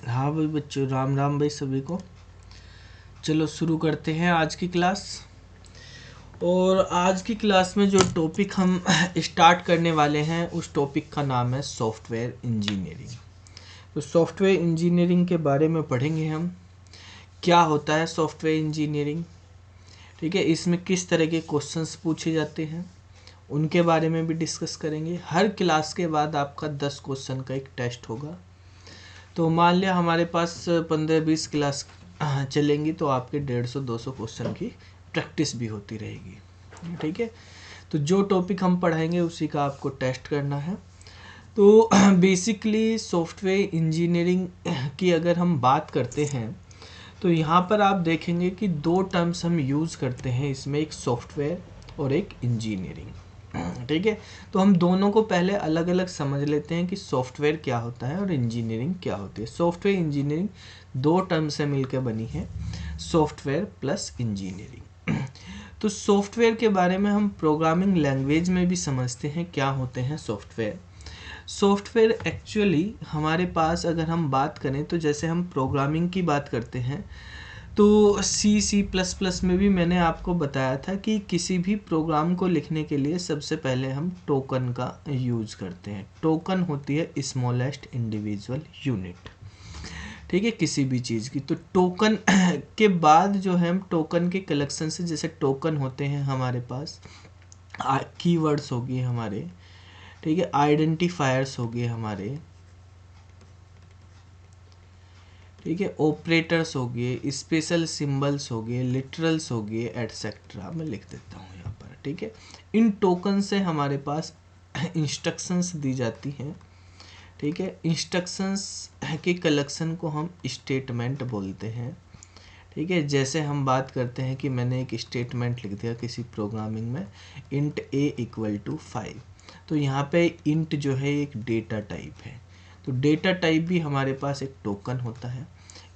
हाँ भाई बच्चों, राम राम भाई सभी को। चलो शुरू करते हैं आज की क्लास। और आज की क्लास में जो टॉपिक हम स्टार्ट करने वाले हैं उस टॉपिक का नाम है सॉफ्टवेयर इंजीनियरिंग। तो सॉफ्टवेयर इंजीनियरिंग के बारे में पढ़ेंगे हम। क्या होता है सॉफ्टवेयर इंजीनियरिंग, ठीक है, इसमें किस तरह के क्वेश्चंस पूछे जाते हैं उनके बारे में भी डिस्कस करेंगे। हर क्लास के बाद आपका 10 क्वेश्चन का एक टेस्ट होगा। तो मान लिया हमारे पास 15-20 क्लास चलेंगी तो आपके 150-200 क्वेश्चन की प्रैक्टिस भी होती रहेगी, ठीक है। तो जो टॉपिक हम पढ़ाएंगे उसी का आपको टेस्ट करना है। तो बेसिकली सॉफ्टवेयर इंजीनियरिंग की अगर हम बात करते हैं तो यहाँ पर आप देखेंगे कि दो टर्म्स हम यूज़ करते हैं इसमें, एक सॉफ्टवेयर और एक इंजीनियरिंग, ठीक है। तो हम दोनों को पहले अलग अलग समझ लेते हैं कि सॉफ्टवेयर क्या होता है और इंजीनियरिंग क्या होती है। सॉफ्टवेयर इंजीनियरिंग दो टर्म से मिलकर बनी है, सॉफ्टवेयर प्लस इंजीनियरिंग। तो सॉफ्टवेयर के बारे में हम प्रोग्रामिंग लैंग्वेज में भी समझते हैं क्या होते हैं सॉफ्टवेयर। सॉफ्टवेयर एक्चुअली हमारे पास अगर हम बात करें तो जैसे हम प्रोग्रामिंग की बात करते हैं तो C++ में भी मैंने आपको बताया था कि किसी भी प्रोग्राम को लिखने के लिए सबसे पहले हम टोकन का यूज़ करते हैं। टोकन होती है स्मॉलेस्ट इंडिविजुअल यूनिट, ठीक है, किसी भी चीज़ की। तो टोकन के बाद जो है हम टोकन के कलेक्शन से, जैसे टोकन होते हैं हमारे पास, कीवर्ड्स हो गए हमारे, ठीक है, आइडेंटिफायर्स हो गए हमारे, ठीक है, ऑपरेटर्स हो गए, स्पेशल सिंबल्स हो गए, लिटरल्स हो गए, एटसेट्रा। मैं लिख देता हूँ यहाँ पर, ठीक है। इन टोकन से हमारे पास इंस्ट्रक्शंस दी जाती हैं, ठीक है। इंस्ट्रक्शंस के कलेक्शन को हम स्टेटमेंट बोलते हैं, ठीक है। जैसे हम बात करते हैं कि मैंने एक स्टेटमेंट लिख दिया किसी प्रोग्रामिंग में, इंट a = 5। तो यहाँ पे इंट जो है एक डेटा टाइप है, तो डेटा टाइप भी हमारे पास एक टोकन होता है।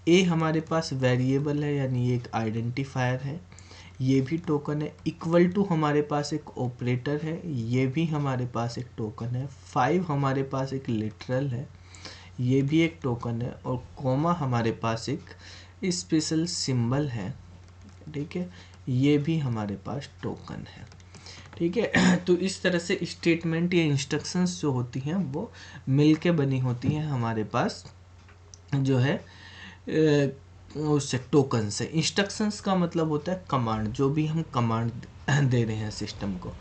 ए हमारे पास वेरिएबल है यानी ये एक आइडेंटिफायर है, ये भी टोकन है। इक्वल टू हमारे पास एक ऑपरेटर है, ये भी हमारे पास एक टोकन है। 5 हमारे पास एक लिटरल है, ये भी एक टोकन है। और कॉमा हमारे पास एक स्पेशल सिंबल है, ठीक है, ये भी हमारे पास टोकन है, ठीक है। तो इस तरह से स्टेटमेंट या इंस्ट्रक्शंस जो होती हैं वो मिलके बनी होती हैं हमारे पास, जो है उससे टोकन से। इंस्ट्रक्शंस का मतलब होता है कमांड, जो भी हम कमांड दे रहे हैं सिस्टम को।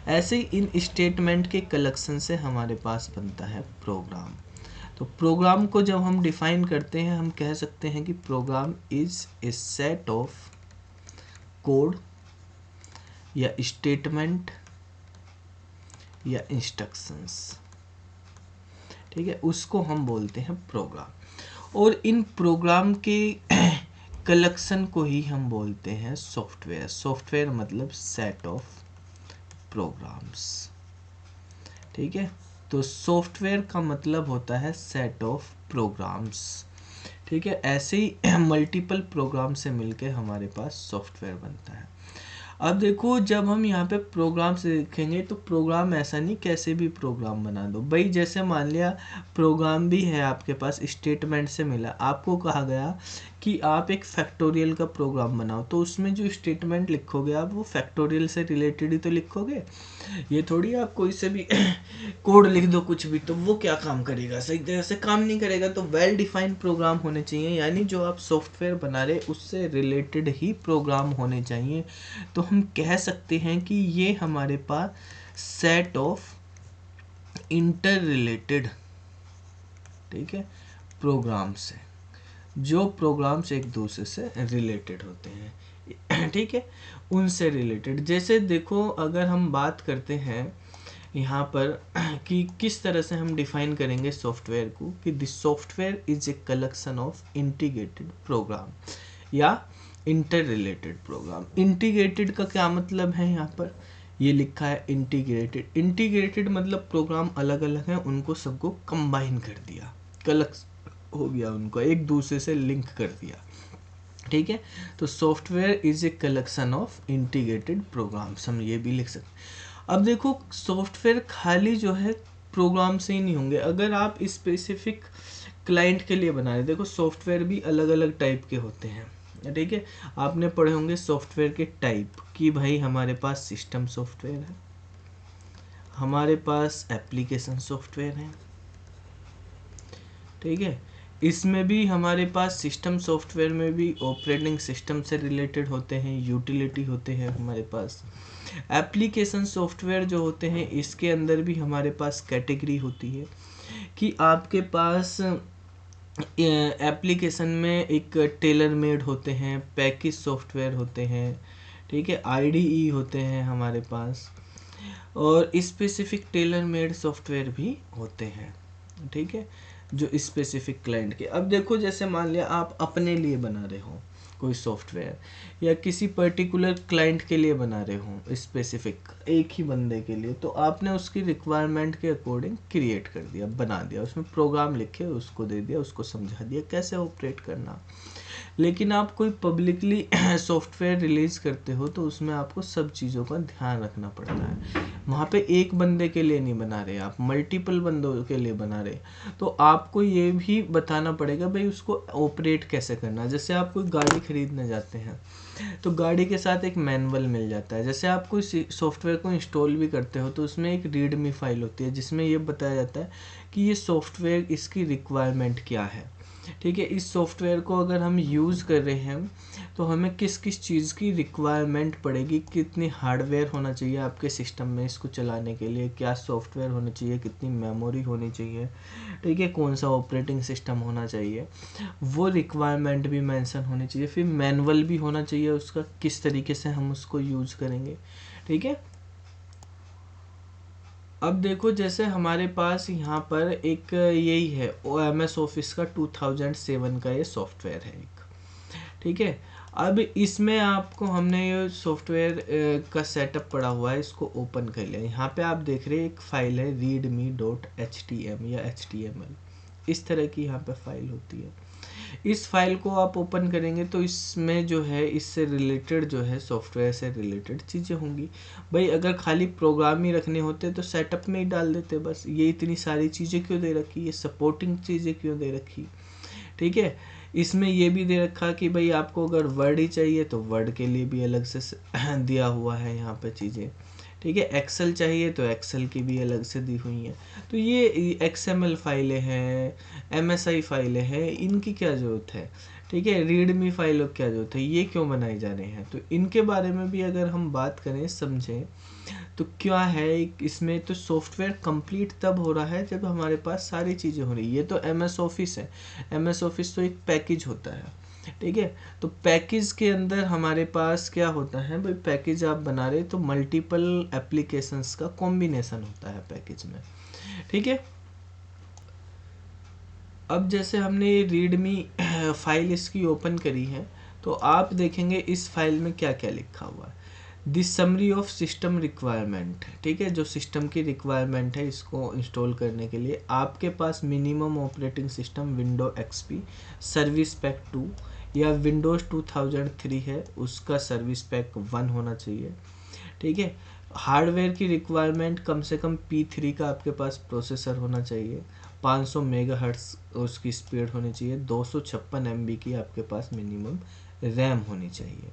ऐसे ही इन स्टेटमेंट के कलेक्शन से हमारे पास बनता है प्रोग्राम। तो प्रोग्राम को जब हम डिफाइन करते हैं हम कह सकते हैं कि program is a set of code या स्टेटमेंट या इंस्ट्रक्शंस, ठीक है, उसको हम बोलते हैं प्रोग्राम। और इन प्रोग्राम के कलेक्शन को ही हम बोलते हैं सॉफ्टवेयर। सॉफ्टवेयर मतलब सेट ऑफ प्रोग्राम्स, ठीक है। तो सॉफ्टवेयर का मतलब होता है सेट ऑफ प्रोग्राम्स, ठीक है। ऐसे ही मल्टीपल प्रोग्राम से मिलके हमारे पास सॉफ्टवेयर बनता है। अब देखो, जब हम यहाँ पे प्रोग्राम से देखेंगे तो प्रोग्राम ऐसा नहीं कैसे भी प्रोग्राम बना दो भाई। जैसे मान लिया प्रोग्राम भी है आपके पास, स्टेटमेंट से मिला, आपको कहा गया कि आप एक फैक्टोरियल का प्रोग्राम बनाओ, तो उसमें जो स्टेटमेंट लिखोगे आप वो फैक्टोरियल से रिलेटेड ही तो लिखोगे। ये थोड़ी आप कोई से भी कोड लिख दो कुछ भी, तो वो क्या काम करेगा, सही तरह से काम नहीं करेगा। तो वेल डिफाइंड प्रोग्राम होने चाहिए, यानी जो आप सॉफ्टवेयर बना रहे उससे रिलेटेड ही प्रोग्राम होने चाहिए। तो हम कह सकते हैं कि ये हमारे पास सेट ऑफ इंटर रिलेटेड, ठीक है, प्रोग्राम्स है, जो प्रोग्राम्स एक दूसरे से रिलेटेड होते हैं, ठीक है, उनसे रिलेटेड। जैसे देखो, अगर हम बात करते हैं यहाँ पर कि किस तरह से हम डिफाइन करेंगे सॉफ्टवेयर को, कि this software is a collection of integrated program या इंटर रिलेटेड प्रोग्राम। इंटीग्रेटेड का क्या मतलब है, यहाँ पर ये लिखा है इंटीग्रेटेड। इंटीग्रेटेड मतलब प्रोग्राम अलग अलग हैं, उनको सबको कंबाइन कर दिया, कलेक्ट हो गया, उनको एक दूसरे से लिंक कर दिया, ठीक है। तो software is a collection of integrated programs, हम ये भी लिख सकते हैं। अब देखो, सॉफ्टवेयर खाली जो है प्रोग्राम से ही नहीं होंगे। अगर आप स्पेसिफिक क्लाइंट के लिए बना रहे, देखो सॉफ्टवेयर भी अलग अलग टाइप के होते हैं, ठीक है। आपने पढ़े होंगे सॉफ्टवेयर के टाइप कि भाई हमारे पास सिस्टम सॉफ्टवेयर है, हमारे पास एप्लीकेशन सॉफ्टवेयर है, ठीक है। इसमें भी हमारे पास सिस्टम सॉफ्टवेयर में भी ऑपरेटिंग सिस्टम से रिलेटेड होते हैं, यूटिलिटी होते हैं हमारे पास। एप्लीकेशन सॉफ्टवेयर जो होते हैं इसके अंदर भी हमारे पास कैटेगरी होती है कि आपके पास एप्लीकेशन में एक टेलर मेड होते हैं, पैकेज सॉफ्टवेयर होते हैं, ठीक है, आईडीई होते हैं हमारे पास, और स्पेसिफिक टेलर मेड सॉफ्टवेयर भी होते हैं, ठीक है, जो स्पेसिफिक क्लाइंट के। अब देखो जैसे मान लिया आप अपने लिए बना रहे हो कोई सॉफ्टवेयर, या किसी पर्टिकुलर क्लाइंट के लिए बना रहे हो स्पेसिफिक एक ही बंदे के लिए, तो आपने उसकी रिक्वायरमेंट के अकॉर्डिंग क्रिएट कर दिया, बना दिया, उसमें प्रोग्राम लिखे उसको दे दिया, उसको समझा दिया कैसे ऑपरेट करना। लेकिन आप कोई पब्लिकली सॉफ्टवेयर रिलीज करते हो तो उसमें आपको सब चीज़ों का ध्यान रखना पड़ता है। वहाँ पे एक बंदे के लिए नहीं बना रहे आप, मल्टीपल बंदों के लिए बना रहे, तो आपको ये भी बताना पड़ेगा भाई उसको ऑपरेट कैसे करना। जैसे आप कोई गाड़ी खरीदने जाते हैं तो गाड़ी के साथ एक मैनुअल मिल जाता है, जैसे आप कोई सॉफ्टवेयर को इंस्टॉल भी करते हो तो उसमें एक रीडमी फाइल होती है जिसमें ये बताया जाता है कि ये सॉफ्टवेयर इसकी रिक्वायरमेंट क्या है, ठीक है। इस सॉफ्टवेयर को अगर हम यूज़ कर रहे हैं तो हमें किस किस चीज़ की रिक्वायरमेंट पड़ेगी, कितनी हार्डवेयर होना चाहिए आपके सिस्टम में इसको चलाने के लिए, क्या सॉफ्टवेयर होना चाहिए, कितनी मेमोरी होनी चाहिए, ठीक है, कौन सा ऑपरेटिंग सिस्टम होना चाहिए, वो रिक्वायरमेंट भी मेंशन होनी चाहिए। फिर मैनुअल भी होना चाहिए उसका, किस तरीके से हम उसको यूज़ करेंगे, ठीक है। अब देखो जैसे हमारे पास यहाँ पर एक यही है MS ऑफिस का 2007 का ये सॉफ्टवेयर है एक, ठीक है। अब इसमें आपको हमने ये सॉफ्टवेयर का सेटअप पड़ा हुआ है, इसको ओपन कर लिया। यहाँ पे आप देख रहे हैं एक फाइल है readme.htm या HTML, इस तरह की यहाँ पे फाइल होती है। इस फाइल को आप ओपन करेंगे तो इसमें जो है इससे रिलेटेड जो है सॉफ्टवेयर से रिलेटेड चीज़ें होंगी। भाई अगर खाली प्रोग्राम ही रखने होते तो सेटअप में ही डाल देते, बस ये इतनी सारी चीज़ें क्यों दे रखी, ये सपोर्टिंग चीज़ें क्यों दे रखी, ठीक है। इसमें ये भी दे रखा कि भाई आपको अगर वर्ड ही चाहिए तो वर्ड के लिए भी अलग से दिया हुआ है यहाँ पे चीज़ें, ठीक है। एक्सेल चाहिए तो एक्सेल की भी अलग से दी हुई हैं। तो ये XML फाइलें हैं, MSI फाइलें हैं, इनकी क्या ज़रूरत है, ठीक है। रीडमी फाइलों की क्या ज़रूरत है, ये क्यों बनाए जा रहे हैं, तो इनके बारे में भी अगर हम बात करें समझें तो क्या है इसमें। तो सॉफ्टवेयर कंप्लीट तब हो रहा है जब हमारे पास सारी चीज़ें हो रही है। ये तो MS ऑफिस है, MS ऑफिस तो एक पैकेज होता है, ठीक है। तो पैकेज के अंदर हमारे पास क्या होता है भाई, पैकेज आप बना रहे तो मल्टीपल एप्लीकेशंस का कॉम्बिनेशन होता है पैकेज में, ठीक है। अब जैसे हमने ये रीडमी फाइल इसकी ओपन करी है तो आप देखेंगे इस फाइल में क्या क्या लिखा हुआ है। This summary of system requirement, ठीक है, जो सिस्टम की रिक्वायरमेंट है इसको इंस्टॉल करने के लिए आपके पास minimum operating system Window XP service pack 2 या विंडोज़ 2003 है उसका सर्विस पैक 1 होना चाहिए, ठीक है। हार्डवेयर की रिक्वायरमेंट कम से कम P3 का आपके पास प्रोसेसर होना चाहिए, 500 मेगाहर्ट्ज़ उसकी स्पीड होनी चाहिए, 256 MB की आपके पास मिनिमम रैम होनी चाहिए,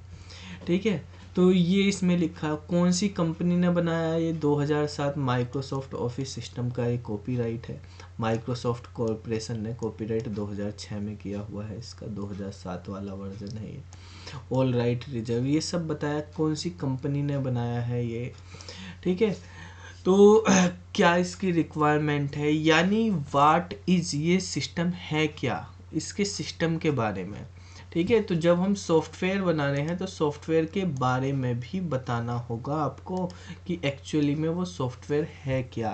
ठीक है। तो ये इसमें लिखा कौन सी कंपनी ने बनाया, ये 2007 माइक्रोसॉफ्ट ऑफिस सिस्टम का एक कॉपीराइट है। माइक्रोसॉफ्ट कॉरपोरेशन ने कॉपीराइट 2006 में किया हुआ है, इसका 2007 वाला वर्जन है ये। ऑल राइट रिजर्व, ये सब बताया कौन सी कंपनी ने बनाया है ये, ठीक है। तो क्या इसकी रिक्वायरमेंट है, यानी व्हाट इज़, ये सिस्टम है क्या, इसके सिस्टम के बारे में, ठीक है। तो जब हम सॉफ्टवेयर बना रहे हैं तो सॉफ्टवेयर के बारे में भी बताना होगा आपको कि एक्चुअली में वो सॉफ्टवेयर है क्या,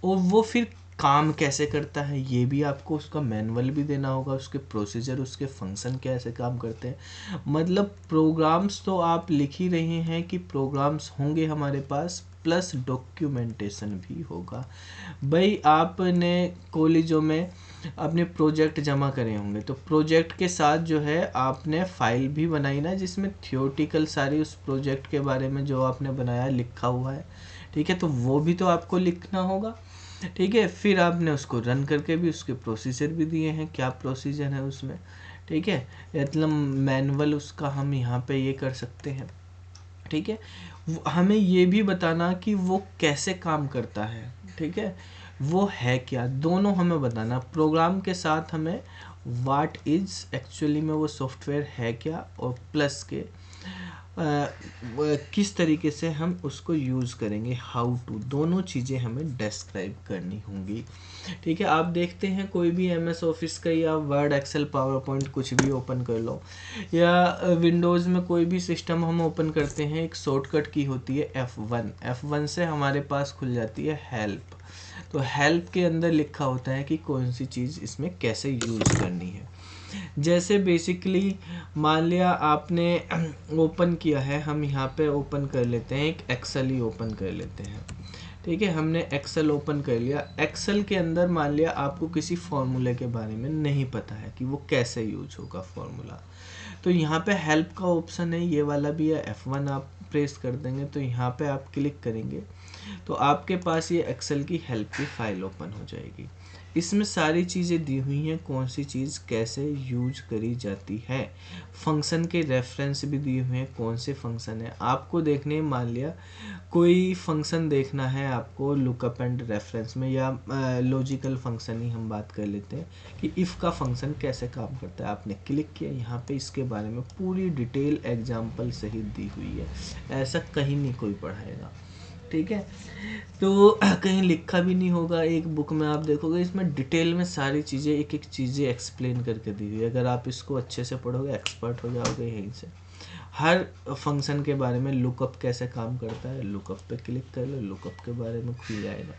और वो फिर काम कैसे करता है, ये भी आपको उसका मैनुअल भी देना होगा, उसके प्रोसीजर, उसके फंक्शन कैसे काम करते हैं। मतलब प्रोग्राम्स तो आप लिख ही रहे हैं कि प्रोग्राम्स होंगे हमारे पास, प्लस डॉक्यूमेंटेशन भी होगा। भाई आपने कॉलेजों में अपने प्रोजेक्ट जमा करे होंगे तो प्रोजेक्ट के साथ जो है आपने फाइल भी बनाई ना, जिसमें थियोरेटिकल सारी उस प्रोजेक्ट के बारे में जो आपने बनाया लिखा हुआ है, ठीक है। तो वो भी तो आपको लिखना होगा, ठीक है। फिर आपने उसको रन करके भी उसके प्रोसीजर भी दिए हैं, क्या प्रोसीजर है उसमें, ठीक है। मतलब मैनुअल उसका हम यहाँ पे ये कर सकते हैं, ठीक है। हमें ये भी बताना कि वो कैसे काम करता है, ठीक है, वो है क्या, दोनों हमें बताना। प्रोग्राम के साथ हमें व्हाट इज एक्चुअली में वो सॉफ्टवेयर है क्या, और प्लस के किस तरीके से हम उसको यूज़ करेंगे, हाउ टू, दोनों चीज़ें हमें डिस्क्राइब करनी होंगी, ठीक है। आप देखते हैं कोई भी MS ऑफिस का या वर्ड, एक्सेल, पावर पॉइंट कुछ भी ओपन कर लो, या विंडोज़ में कोई भी सिस्टम हम ओपन करते हैं, एक शॉर्टकट की होती है F1 से हमारे पास खुल जाती है हेल्प। तो हेल्प के अंदर लिखा होता है कि कौन सी चीज़ इसमें कैसे यूज़ करनी है। जैसे बेसिकली मान लिया आपने ओपन किया है, हम यहाँ पे ओपन कर लेते हैं, एक एक्सेल ही ओपन कर लेते हैं, ठीक है। हमने एक्सेल ओपन कर लिया। एक्सेल के अंदर मान लिया आपको किसी फॉर्मूले के बारे में नहीं पता है कि वो कैसे यूज होगा फॉर्मूला, तो यहाँ पे हेल्प का ऑप्शन है, ये वाला भी है, F1 आप प्रेस कर देंगे तो यहाँ पे आप क्लिक करेंगे तो आपके पास ये एक्सेल की हेल्प की फाइल ओपन हो जाएगी। इसमें सारी चीज़ें दी हुई हैं, कौन सी चीज़ कैसे यूज करी जाती है, फंक्शन के रेफरेंस भी दिए हुए हैं, कौन से फंक्शन है आपको देखने। मान लिया कोई फंक्शन देखना है आपको लुकअप एंड रेफरेंस में, या लॉजिकल फंक्शन ही हम बात कर लेते हैं कि इफ़ का फंक्शन कैसे काम करता है। आपने क्लिक किया, यहाँ पे इसके बारे में पूरी डिटेल एग्जाम्पल सहित दी हुई है, ऐसा कहीं नहीं कोई पढ़ाएगा, ठीक है। तो कहीं लिखा भी नहीं होगा, एक बुक में आप देखोगे इसमें डिटेल में सारी चीज़ें, एक एक चीज़ें एक्सप्लेन करके दी हुई है। अगर आप इसको अच्छे से पढ़ोगे एक्सपर्ट हो जाओगे यहीं से। हर फंक्शन के बारे में, लुकअप कैसे काम करता है, लुकअप पे क्लिक कर लो, लुकअप के बारे में खुल जाएगा,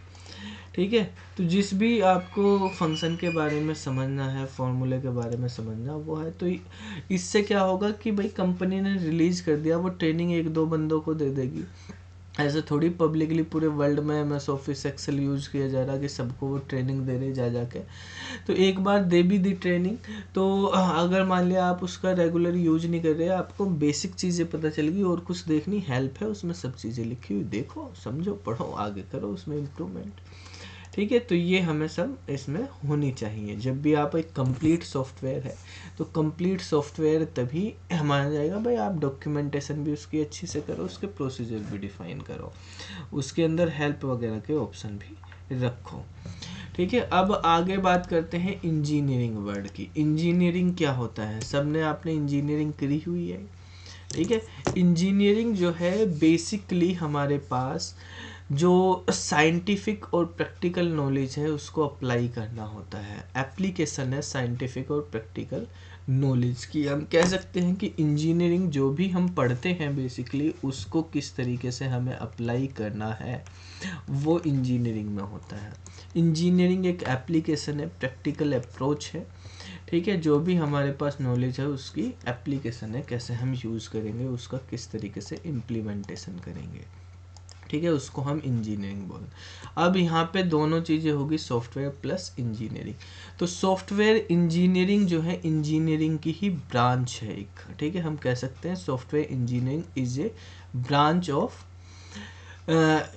ठीक है। तो जिस भी आपको फंक्शन के बारे में समझना है, फॉर्मूले के बारे में समझना वो है। तो इससे क्या होगा कि भाई कंपनी ने रिलीज कर दिया, वो ट्रेनिंग एक दो बंदों को दे देगी, ऐसे थोड़ी पब्लिकली पूरे वर्ल्ड में MS ऑफिस एक्सेल यूज़ किया जा रहा कि सबको वो ट्रेनिंग दे रहे जा जाके। तो एक बार दे भी दी ट्रेनिंग, तो अगर मान लिया आप उसका रेगुलर यूज नहीं कर रहे, आपको बेसिक चीज़ें पता चल गई, और कुछ देखनी हेल्प है उसमें सब चीज़ें लिखी हुई, देखो समझो पढ़ो आगे करो उसमें इम्प्रूवमेंट, ठीक है। तो ये हमें सब इसमें होनी चाहिए। जब भी आप एक कंप्लीट सॉफ्टवेयर है तो कंप्लीट सॉफ्टवेयर तभी माना जाएगा भाई आप डॉक्यूमेंटेशन भी उसकी अच्छी से करो, उसके प्रोसीजर भी डिफाइन करो, उसके अंदर हेल्प वगैरह के ऑप्शन भी रखो, ठीक है। अब आगे बात करते हैं इंजीनियरिंग वर्ड की। इंजीनियरिंग क्या होता है, सबने आपने इंजीनियरिंग करी हुई है, ठीक है। इंजीनियरिंग जो है बेसिकली हमारे पास जो साइंटिफिक और प्रैक्टिकल नॉलेज है उसको अप्लाई करना होता है। एप्लीकेशन है साइंटिफिक और प्रैक्टिकल नॉलेज की। हम कह सकते हैं कि इंजीनियरिंग जो भी हम पढ़ते हैं बेसिकली उसको किस तरीके से हमें अप्लाई करना है वो इंजीनियरिंग में होता है। इंजीनियरिंग एक एप्लीकेशन है, प्रैक्टिकल अप्रोच है, ठीक है। जो भी हमारे पास नॉलेज है उसकी एप्लीकेशन है, कैसे हम यूज़ करेंगे, उसका किस तरीके से इम्प्लीमेंटेशन करेंगे, ठीक है, उसको हम इंजीनियरिंग बोलते। अब यहाँ पे दोनों चीज़ें होगी, सॉफ्टवेयर प्लस इंजीनियरिंग। तो सॉफ्टवेयर इंजीनियरिंग जो है इंजीनियरिंग की ही ब्रांच है एक, ठीक है। हम कह सकते हैं software engineering is a branch of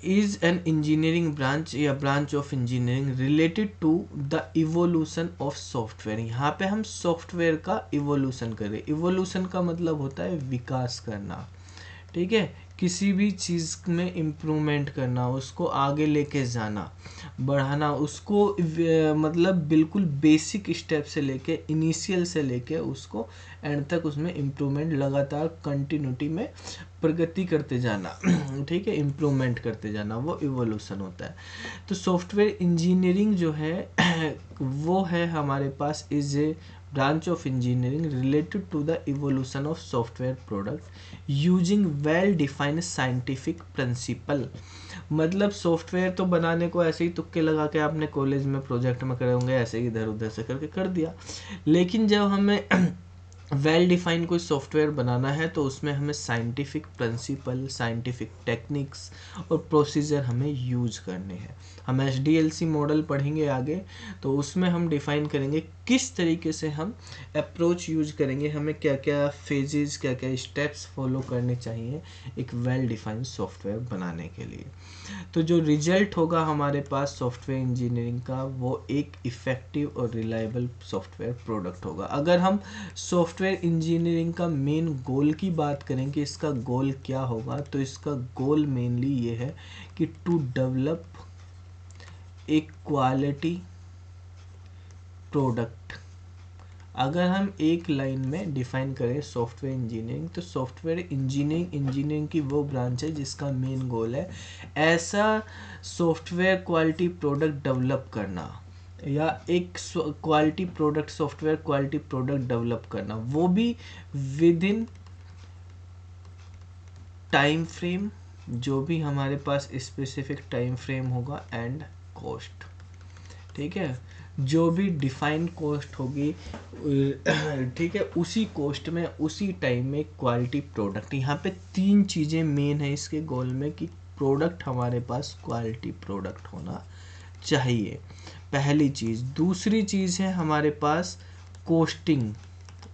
is an engineering branch या branch of engineering related to the evolution of software। यहाँ पे हम सॉफ्टवेयर का इवोल्यूशन कर रहे हैं। इवोल्यूशन का मतलब होता है विकास करना, ठीक है, किसी भी चीज़ में इम्प्रूवमेंट करना, उसको आगे लेके जाना, बढ़ाना, उसको मतलब बिल्कुल बेसिक स्टेप से लेके, इनिशियल से लेके उसको एंड तक उसमें इम्प्रूवमेंट, लगातार कंटिन्यूटी में प्रगति करते जाना, ठीक है, इम्प्रूवमेंट करते जाना, वो इवोल्यूशन होता है। तो सॉफ्टवेयर इंजीनियरिंग जो है वो है हमारे पास is a branch of engineering related to the evolution of software product using well defined scientific principle। मतलब सॉफ्टवेयर तो बनाने को ऐसे ही तुक्के लगा के आपने कॉलेज में प्रोजेक्ट में करे होंगे, ऐसे ही इधर उधर से करके कर दिया, लेकिन जब हमें वेल डिफाइन कोई सॉफ्टवेयर बनाना है तो उसमें हमें साइंटिफिक प्रिंसिपल, साइंटिफिक टेक्निक्स और प्रोसीजर हमें यूज करने हैं। हम HDLC मॉडल पढ़ेंगे आगे, तो उसमें हम डिफाइन करेंगे किस तरीके से हम अप्रोच यूज करेंगे, हमें क्या क्या फेजेस, क्या क्या स्टेप्स फॉलो करने चाहिए एक वेल डिफाइंड सॉफ्टवेयर बनाने के लिए। तो जो रिजल्ट होगा हमारे पास सॉफ्टवेयर इंजीनियरिंग का, वो एक इफ़ेक्टिव और रिलायबल सॉफ्टवेयर प्रोडक्ट होगा। अगर हम सॉफ्टवेयर इंजीनियरिंग का मेन गोल की बात करें कि इसका गोल क्या होगा, तो इसका गोल मेनली ये है कि टू डेवलप एक क्वालिटी प्रोडक्ट। अगर हम एक लाइन में डिफाइन करें सॉफ्टवेयर इंजीनियरिंग, तो सॉफ्टवेयर इंजीनियरिंग की वो ब्रांच है जिसका मेन गोल है ऐसा सॉफ्टवेयर क्वालिटी प्रोडक्ट डेवलप करना, या एक quality product, software quality product develop करना, वो भी विद इन टाइम फ्रेम, जो भी हमारे पास स्पेसिफिक टाइम फ्रेम होगा, एंड कॉस्ट। ठीक है, जो भी डिफाइंड कॉस्ट होगी, ठीक है, उसी कॉस्ट में उसी टाइम में क्वालिटी प्रोडक्ट। यहाँ पे 3 चीज़ें मेन है इसके गोल में कि प्रोडक्ट हमारे पास क्वालिटी प्रोडक्ट होना चाहिए, पहली चीज़। दूसरी चीज़ है हमारे पास कॉस्टिंग,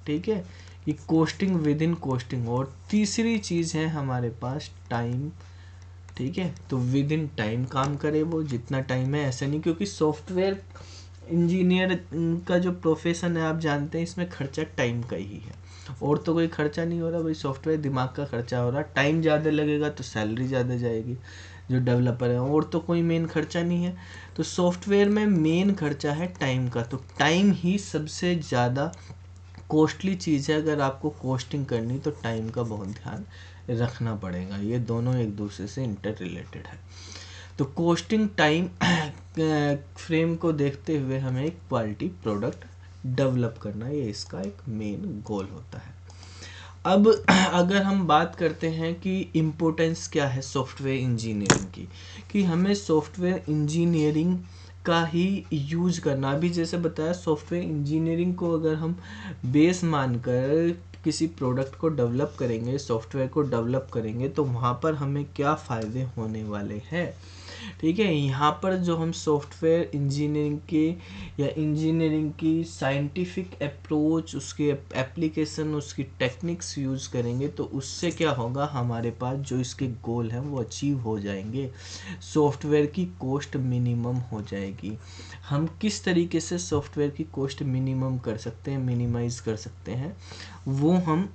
ठीक है, ये कॉस्टिंग विद इन कॉस्टिंग। और तीसरी चीज़ है हमारे पास टाइम, ठीक है, तो विद इन टाइम काम करे वो, जितना टाइम है ऐसा नहीं, क्योंकि सॉफ्टवेयर इंजीनियर का जो प्रोफेशन है आप जानते हैं इसमें खर्चा टाइम का ही है, और तो कोई खर्चा नहीं हो रहा भाई, सॉफ्टवेयर दिमाग का खर्चा हो रहा। टाइम ज़्यादा लगेगा तो सैलरी ज़्यादा जाएगी जो डेवलपर है, और तो कोई मेन खर्चा नहीं है। तो सॉफ्टवेयर में मेन खर्चा है टाइम का, तो टाइम ही सबसे ज़्यादा कॉस्टली चीज़ है। अगर आपको कॉस्टिंग करनी तो टाइम का बहुत ध्यान रखना पड़ेगा, ये दोनों एक दूसरे से इंटर रिलेटेड है। तो कॉस्टिंग टाइम फ्रेम को देखते हुए हमें एक क्वालिटी प्रोडक्ट डेवलप करना, ये इसका एक मेन गोल होता है। अब अगर हम बात करते हैं कि इम्पोर्टेंस क्या है सॉफ्टवेयर इंजीनियरिंग की, कि हमें सॉफ्टवेयर इंजीनियरिंग का ही यूज करना। अभी जैसे बताया, सॉफ्टवेयर इंजीनियरिंग को अगर हम बेस मानकर किसी प्रोडक्ट को डेवलप करेंगे, सॉफ्टवेयर को डेवलप करेंगे, तो वहाँ पर हमें क्या फ़ायदे होने वाले हैं। ठीक है, यहाँ पर जो हम सॉफ्टवेयर इंजीनियरिंग के या इंजीनियरिंग की साइंटिफिक अप्रोच, उसके एप्लीकेशन, उसकी टेक्निक्स यूज़ करेंगे, तो उससे क्या होगा, हमारे पास जो इसके गोल हैं वो अचीव हो जाएंगे। सॉफ्टवेयर की कॉस्ट मिनिमम हो जाएगी। हम किस तरीके से सॉफ्टवेयर की कॉस्ट मिनिमम कर सकते हैं, मिनिमाइज कर सकते हैं, वो हम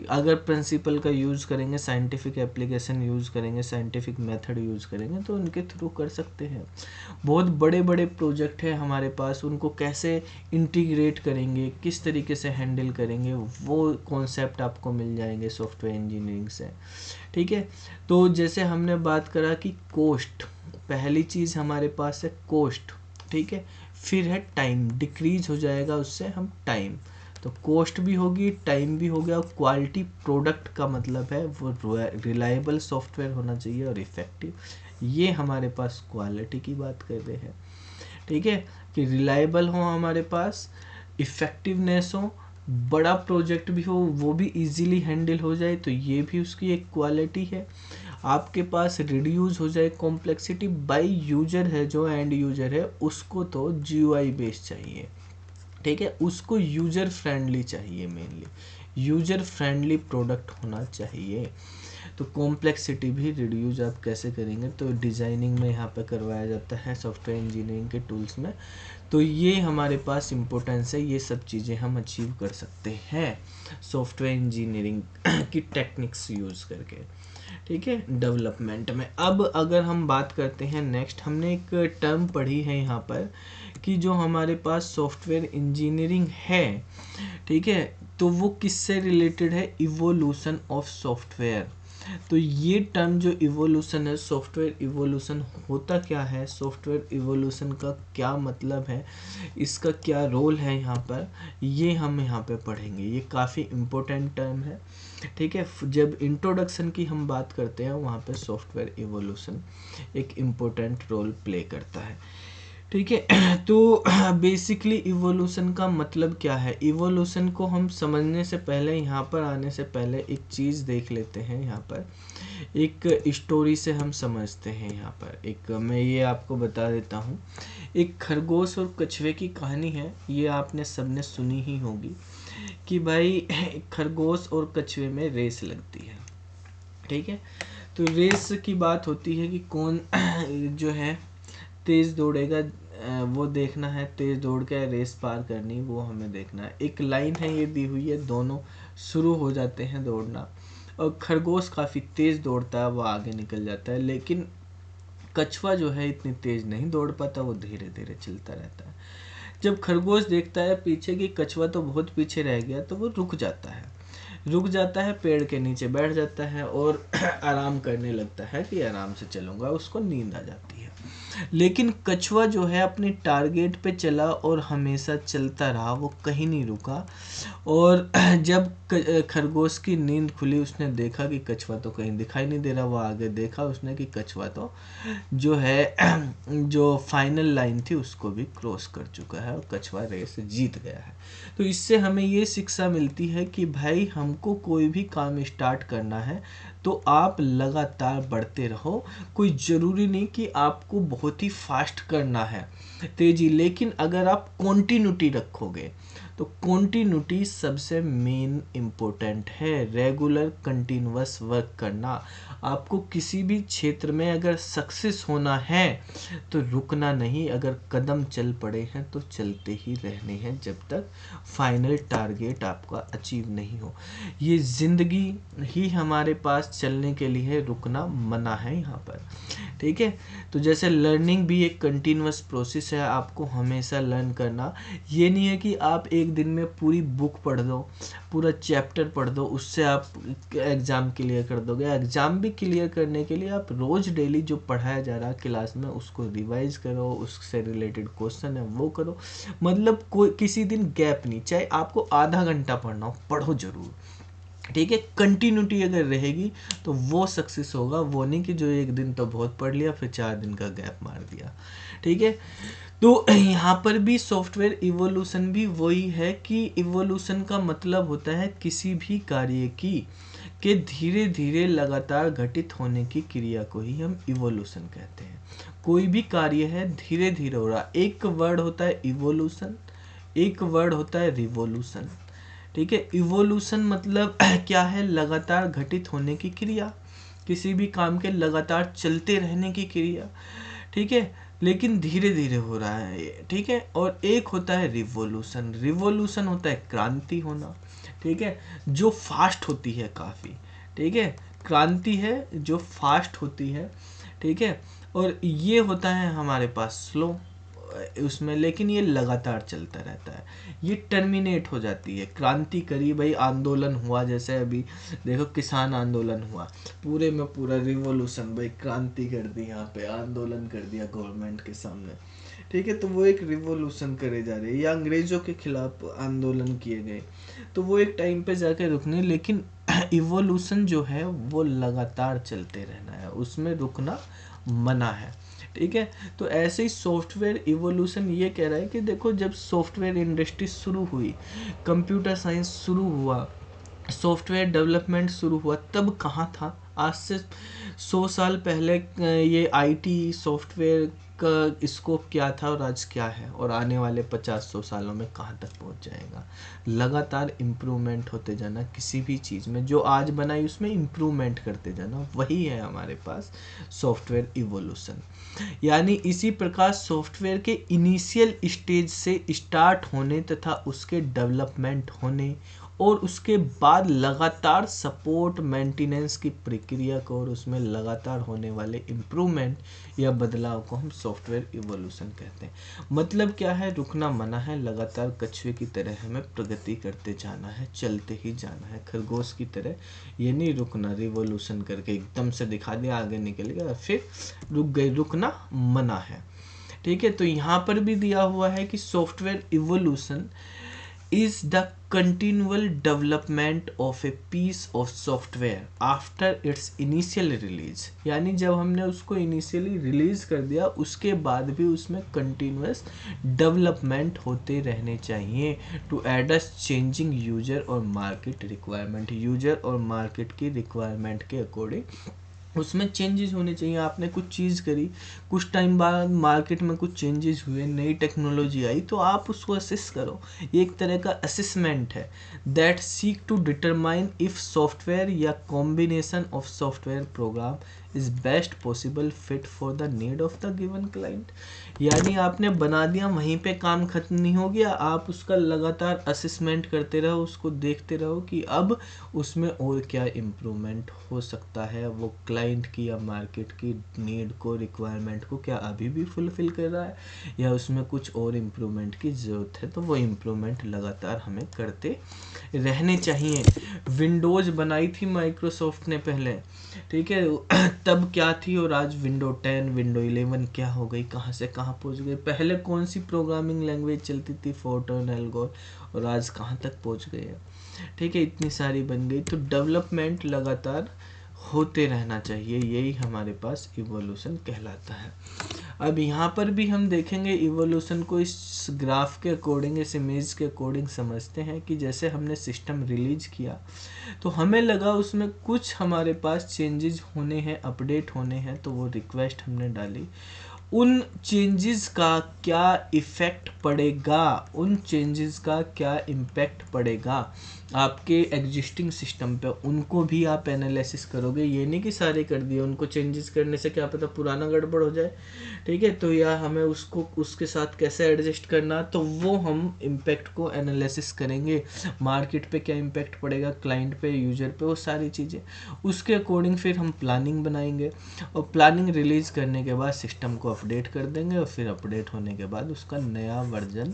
अगर प्रिंसिपल का यूज़ करेंगे, साइंटिफिक एप्लीकेशन यूज़ करेंगे, साइंटिफिक मेथड यूज़ करेंगे, तो उनके थ्रू कर सकते हैं। बहुत बड़े बड़े प्रोजेक्ट है हमारे पास, उनको कैसे इंटीग्रेट करेंगे, किस तरीके से हैंडल करेंगे, वो कॉन्सेप्ट आपको मिल जाएंगे सॉफ्टवेयर इंजीनियरिंग से। ठीक है, तो जैसे हमने बात करा कि कॉस्ट, पहली चीज़ हमारे पास है कॉस्ट, ठीक है, फिर है टाइम, डिक्रीज हो जाएगा उससे हम टाइम, तो कॉस्ट भी होगी, टाइम भी हो गया। क्वालिटी प्रोडक्ट का मतलब है वो रिलायबल सॉफ्टवेयर होना चाहिए और इफ़ेक्टिव, ये हमारे पास क्वालिटी की बात कर रहे हैं। ठीक है, कि रिलायबल हो हमारे पास, इफ़ेक्टिवनेस हो, बड़ा प्रोजेक्ट भी हो वो भी इजीली हैंडल हो जाए, तो ये भी उसकी एक क्वालिटी है। आपके पास रिड्यूस हो जाए कॉम्प्लेक्सिटी बाय यूजर है, जो एंड यूजर है उसको तो GUI बेस्ड चाहिए, ठीक है, उसको यूजर फ्रेंडली चाहिए, मेनली यूजर फ्रेंडली प्रोडक्ट होना चाहिए। तो कॉम्प्लेक्सिटी भी रिड्यूस आप कैसे करेंगे, तो डिज़ाइनिंग में यहाँ पे करवाया जाता है सॉफ्टवेयर इंजीनियरिंग के टूल्स में। तो ये हमारे पास इम्पोर्टेंस है, ये सब चीज़ें हम अचीव कर सकते हैं सॉफ्टवेयर इंजीनियरिंग की टेक्निक्स यूज़ करके, ठीक है, डेवलपमेंट में। अब अगर हम बात करते हैं नेक्स्ट, हमने एक टर्म पढ़ी है यहाँ पर कि जो हमारे पास सॉफ्टवेयर इंजीनियरिंग है, ठीक है, तो वो किससे रिलेटेड है, इवोल्यूशन ऑफ सॉफ्टवेयर। तो ये टर्म जो इवोल्यूशन है, सॉफ्टवेयर इवोल्यूशन होता क्या है, सॉफ्टवेयर इवोल्यूशन का क्या मतलब है, इसका क्या रोल है यहाँ पर, ये हम यहाँ पे पढ़ेंगे। ये काफ़ी इम्पोर्टेंट टर्म है, ठीक है। जब इंट्रोडक्शन की हम बात करते हैं वहाँ पे सॉफ्टवेयर इवोल्यूशन एक इम्पोर्टेंट रोल प्ले करता है। ठीक है। तो बेसिकली इवोल्यूशन का मतलब क्या है, इवोल्यूशन को हम समझने से पहले, यहाँ पर आने से पहले एक चीज़ देख लेते हैं। यहाँ पर एक स्टोरी से हम समझते हैं। यहाँ पर एक मैं ये आपको बता देता हूँ, एक खरगोश और कछुए की कहानी है। ये आपने सबने सुनी ही होगी कि भाई खरगोश और कछुए में रेस लगती है। ठीक है, तो रेस की बात होती है कि कौन जो है तेज दौड़ेगा, वो देखना है। तेज दौड़ के रेस पार करनी, वो हमें देखना है। एक लाइन है ये दी हुई है, दोनों शुरू हो जाते हैं दौड़ना, और खरगोश काफ़ी तेज दौड़ता है, वो आगे निकल जाता है। लेकिन कछुआ जो है इतनी तेज नहीं दौड़ पाता, वो धीरे धीरे चलता रहता है। जब खरगोश देखता है पीछे कि कछुआ तो बहुत पीछे रह गया, तो वो रुक जाता है। पेड़ के नीचे बैठ जाता है और आराम करने लगता है कि आराम से चलूंगा, उसको नींद आ जाती है। लेकिन कछुआ जो है अपने टारगेट पे चला और हमेशा चलता रहा, वो कहीं नहीं रुका। और जब खरगोश की नींद खुली, उसने देखा कि कछुआ तो कहीं दिखाई नहीं दे रहा। वो आगे देखा उसने कि कछुआ तो जो है जो फाइनल लाइन थी उसको भी क्रॉस कर चुका है, और कछुआ रेस जीत गया है। तो इससे हमें ये शिक्षा मिलती है कि भाई हमको कोई भी काम स्टार्ट करना है तो आप लगातार बढ़ते रहो। कोई ज़रूरी नहीं कि आपको बहुत ही फास्ट करना है, तेजी, लेकिन अगर आप कॉन्टिन्यूटी रखोगे तो कॉन्टिन्यूटी सबसे मेन इम्पोर्टेंट है। रेगुलर कंटिन्यूअस वर्क करना, आपको किसी भी क्षेत्र में अगर सक्सेस होना है तो रुकना नहीं। अगर कदम चल पड़े हैं तो चलते ही रहने हैं जब तक फाइनल टारगेट आपका अचीव नहीं हो। ये ज़िंदगी ही हमारे पास चलने के लिए रुकना मना है यहाँ पर। ठीक है, तो जैसे लर्निंग भी एक कंटिन्यूअस प्रोसेस है, आपको हमेशा लर्न करना। ये नहीं है कि आप एक दिन में पूरी बुक पढ़ दो, पूरा चैप्टर पढ़ दो, उससे आप एग्ज़ाम क्लियर कर दोगे। एग्ज़ाम भी क्लियर करने के लिए आप रोज़ डेली जो पढ़ाया जा रहा है क्लास में उसको रिवाइज करो, उससे रिलेटेड क्वेश्चन है वो करो। मतलब कोई किसी दिन गैप नहीं, चाहे आपको आधा घंटा पढ़ना हो, पढ़ो ज़रूर। ठीक है, कंटिन्यूटी अगर रहेगी तो वो सक्सेस होगा। वो नहीं कि जो एक दिन तो बहुत पढ़ लिया फिर 4 दिन का गैप मार दिया। ठीक है, तो यहाँ पर भी सॉफ्टवेयर इवोल्यूशन भी वही है कि इवोल्यूशन का मतलब होता है किसी भी कार्य की के धीरे धीरे लगातार घटित होने की क्रिया को ही हम इवोल्यूशन कहते हैं। कोई भी कार्य है धीरे धीरे हो रहा। एक वर्ड होता है इवोल्यूशन, एक वर्ड होता है रिवोल्यूशन। ठीक है, इवोल्यूशन मतलब क्या है, लगातार घटित होने की क्रिया, किसी भी काम के लगातार चलते रहने की क्रिया। ठीक है, लेकिन धीरे धीरे हो रहा है ये। ठीक है, और एक होता है रिवोल्यूशन। रिवोल्यूशन होता है क्रांति होना। ठीक है, जो फास्ट होती है काफ़ी। ठीक है, क्रांति है जो फास्ट होती है। ठीक है, और ये होता है हमारे पास स्लो उसमें, लेकिन ये लगातार चलता रहता है। ये टर्मिनेट हो जाती है। क्रांति करी भाई, आंदोलन हुआ, जैसे अभी देखो किसान आंदोलन हुआ, पूरे में पूरा रिवॉल्यूशन भाई, क्रांति कर दी, यहाँ पे आंदोलन कर दिया गवर्नमेंट के सामने। ठीक है, तो वो एक रिवॉल्यूशन करे जा रही है। या अंग्रेजों के खिलाफ आंदोलन किए गए, तो वो एक टाइम पे जाके रुकने। लेकिन इवोल्यूशन जो है वो लगातार चलते रहना है, उसमें रुकना मना है। ठीक है, तो ऐसे ही सॉफ्टवेयर इवोल्यूशन ये कह रहा है कि देखो, जब सॉफ्टवेयर इंडस्ट्री शुरू हुई, कंप्यूटर साइंस शुरू हुआ, सॉफ्टवेयर डेवलपमेंट शुरू हुआ, तब कहाँ था? आज से 100 साल पहले ये आईटी सॉफ्टवेयर का स्कोप क्या था और आज क्या है, और आने वाले 50-100 सालों में कहाँ तक पहुँच जाएगा। लगातार इम्प्रूवमेंट होते जाना, किसी भी चीज़ में जो आज बनाई उसमें इम्प्रूवमेंट करते जाना, वही है हमारे पास सॉफ्टवेयर इवोल्यूशन। यानी इसी प्रकार सॉफ्टवेयर के इनिशियल स्टेज से स्टार्ट होने तथा उसके डेवलपमेंट होने और उसके बाद लगातार सपोर्ट मेंटेनेंस की प्रक्रिया को और उसमें लगातार होने वाले इम्प्रूवमेंट या बदलाव को हम सॉफ्टवेयर इवोल्यूशन कहते हैं। मतलब क्या है, रुकना मना है, लगातार कछुए की तरह हमें प्रगति करते जाना है, चलते ही जाना है, खरगोश की तरह। ये नहीं रुकना, रिवोल्यूशन करके एकदम से दिखा दिया आगे निकल गया फिर रुक गए, रुकना मना है। ठीक है, तो यहाँ पर भी दिया हुआ है कि software evolution is the continual development of a piece of software after its initial release। यानी जब हमने उसको इनिशियली रिलीज कर दिया उसके बाद भी उसमें कंटिन्यूअस डेवलपमेंट होते रहने चाहिए टू एडजस्ट चेंजिंग यूजर और मार्केट रिक्वायरमेंट। यूजर और मार्केट की रिक्वायरमेंट के अकॉर्डिंग उसमें चेंजेस होने चाहिए। आपने कुछ चीज़ करी, कुछ टाइम बाद मार्केट में कुछ चेंजेस हुए, नई टेक्नोलॉजी आई, तो आप उसको असेस करो। ये एक तरह का असेसमेंट है that seek to determine if software या combination of software program is best possible fit for the need of the given client. यानी आपने बना दिया, वहीं पे काम खत्म नहीं हो गया, आप उसका लगातार असेसमेंट करते रहो, उसको देखते रहो कि अब उसमें और क्या इम्प्रूवमेंट हो सकता है, वो क्लाइंट की या मार्केट की नीड को, रिक्वायरमेंट को क्या अभी भी फुलफिल कर रहा है या उसमें कुछ और इम्प्रूवमेंट की ज़रूरत है। तो वो इम्प्रूवमेंट लगातार हमें करते रहने चाहिए। विंडोज़ बनाई थी माइक्रोसॉफ्ट ने पहले, ठीक है, तब क्या थी और आज विंडो 10 विंडो 11 क्या हो गई, कहाँ से कहाँ पहुँच गई। पहले कौन सी प्रोग्रामिंग लैंग्वेज चलती थी, फोर्ट्रान, एल्गोर, और आज कहाँ तक पहुँच गए हैं, ठीक है, इतनी सारी बन गई। तो डेवलपमेंट लगातार होते रहना चाहिए, यही हमारे पास इवोल्यूशन कहलाता है। अब यहाँ पर भी हम देखेंगे इवोल्यूशन को इस ग्राफ के अकॉर्डिंग, इस इमेज के अकॉर्डिंग समझते हैं कि जैसे हमने सिस्टम रिलीज किया तो हमें लगा उसमें कुछ हमारे पास चेंजेस होने हैं, अपडेट होने हैं, तो वो रिक्वेस्ट हमने डाली। उन चेंजेस का क्या इफ़ेक्ट पड़ेगा, उन चेंजेस का क्या इम्पैक्ट पड़ेगा आपके एग्जिस्टिंग सिस्टम पे, उनको भी आप एनालिसिस करोगे। ये नहीं कि सारे कर दिए, उनको चेंजेस करने से क्या पता पुराना गड़बड़ हो जाए, ठीक है, तो या हमें उसको उसके साथ कैसे एडजस्ट करना, तो वो हम इम्पैक्ट को एनालिसिस करेंगे। मार्केट पे क्या इम्पैक्ट पड़ेगा, क्लाइंट पे, यूजर पे, वो सारी चीज़ें, उसके अकॉर्डिंग फिर हम प्लानिंग बनाएंगे और प्लानिंग रिलीज़ करने के बाद सिस्टम को अपडेट कर देंगे और फिर अपडेट होने के बाद उसका नया वर्जन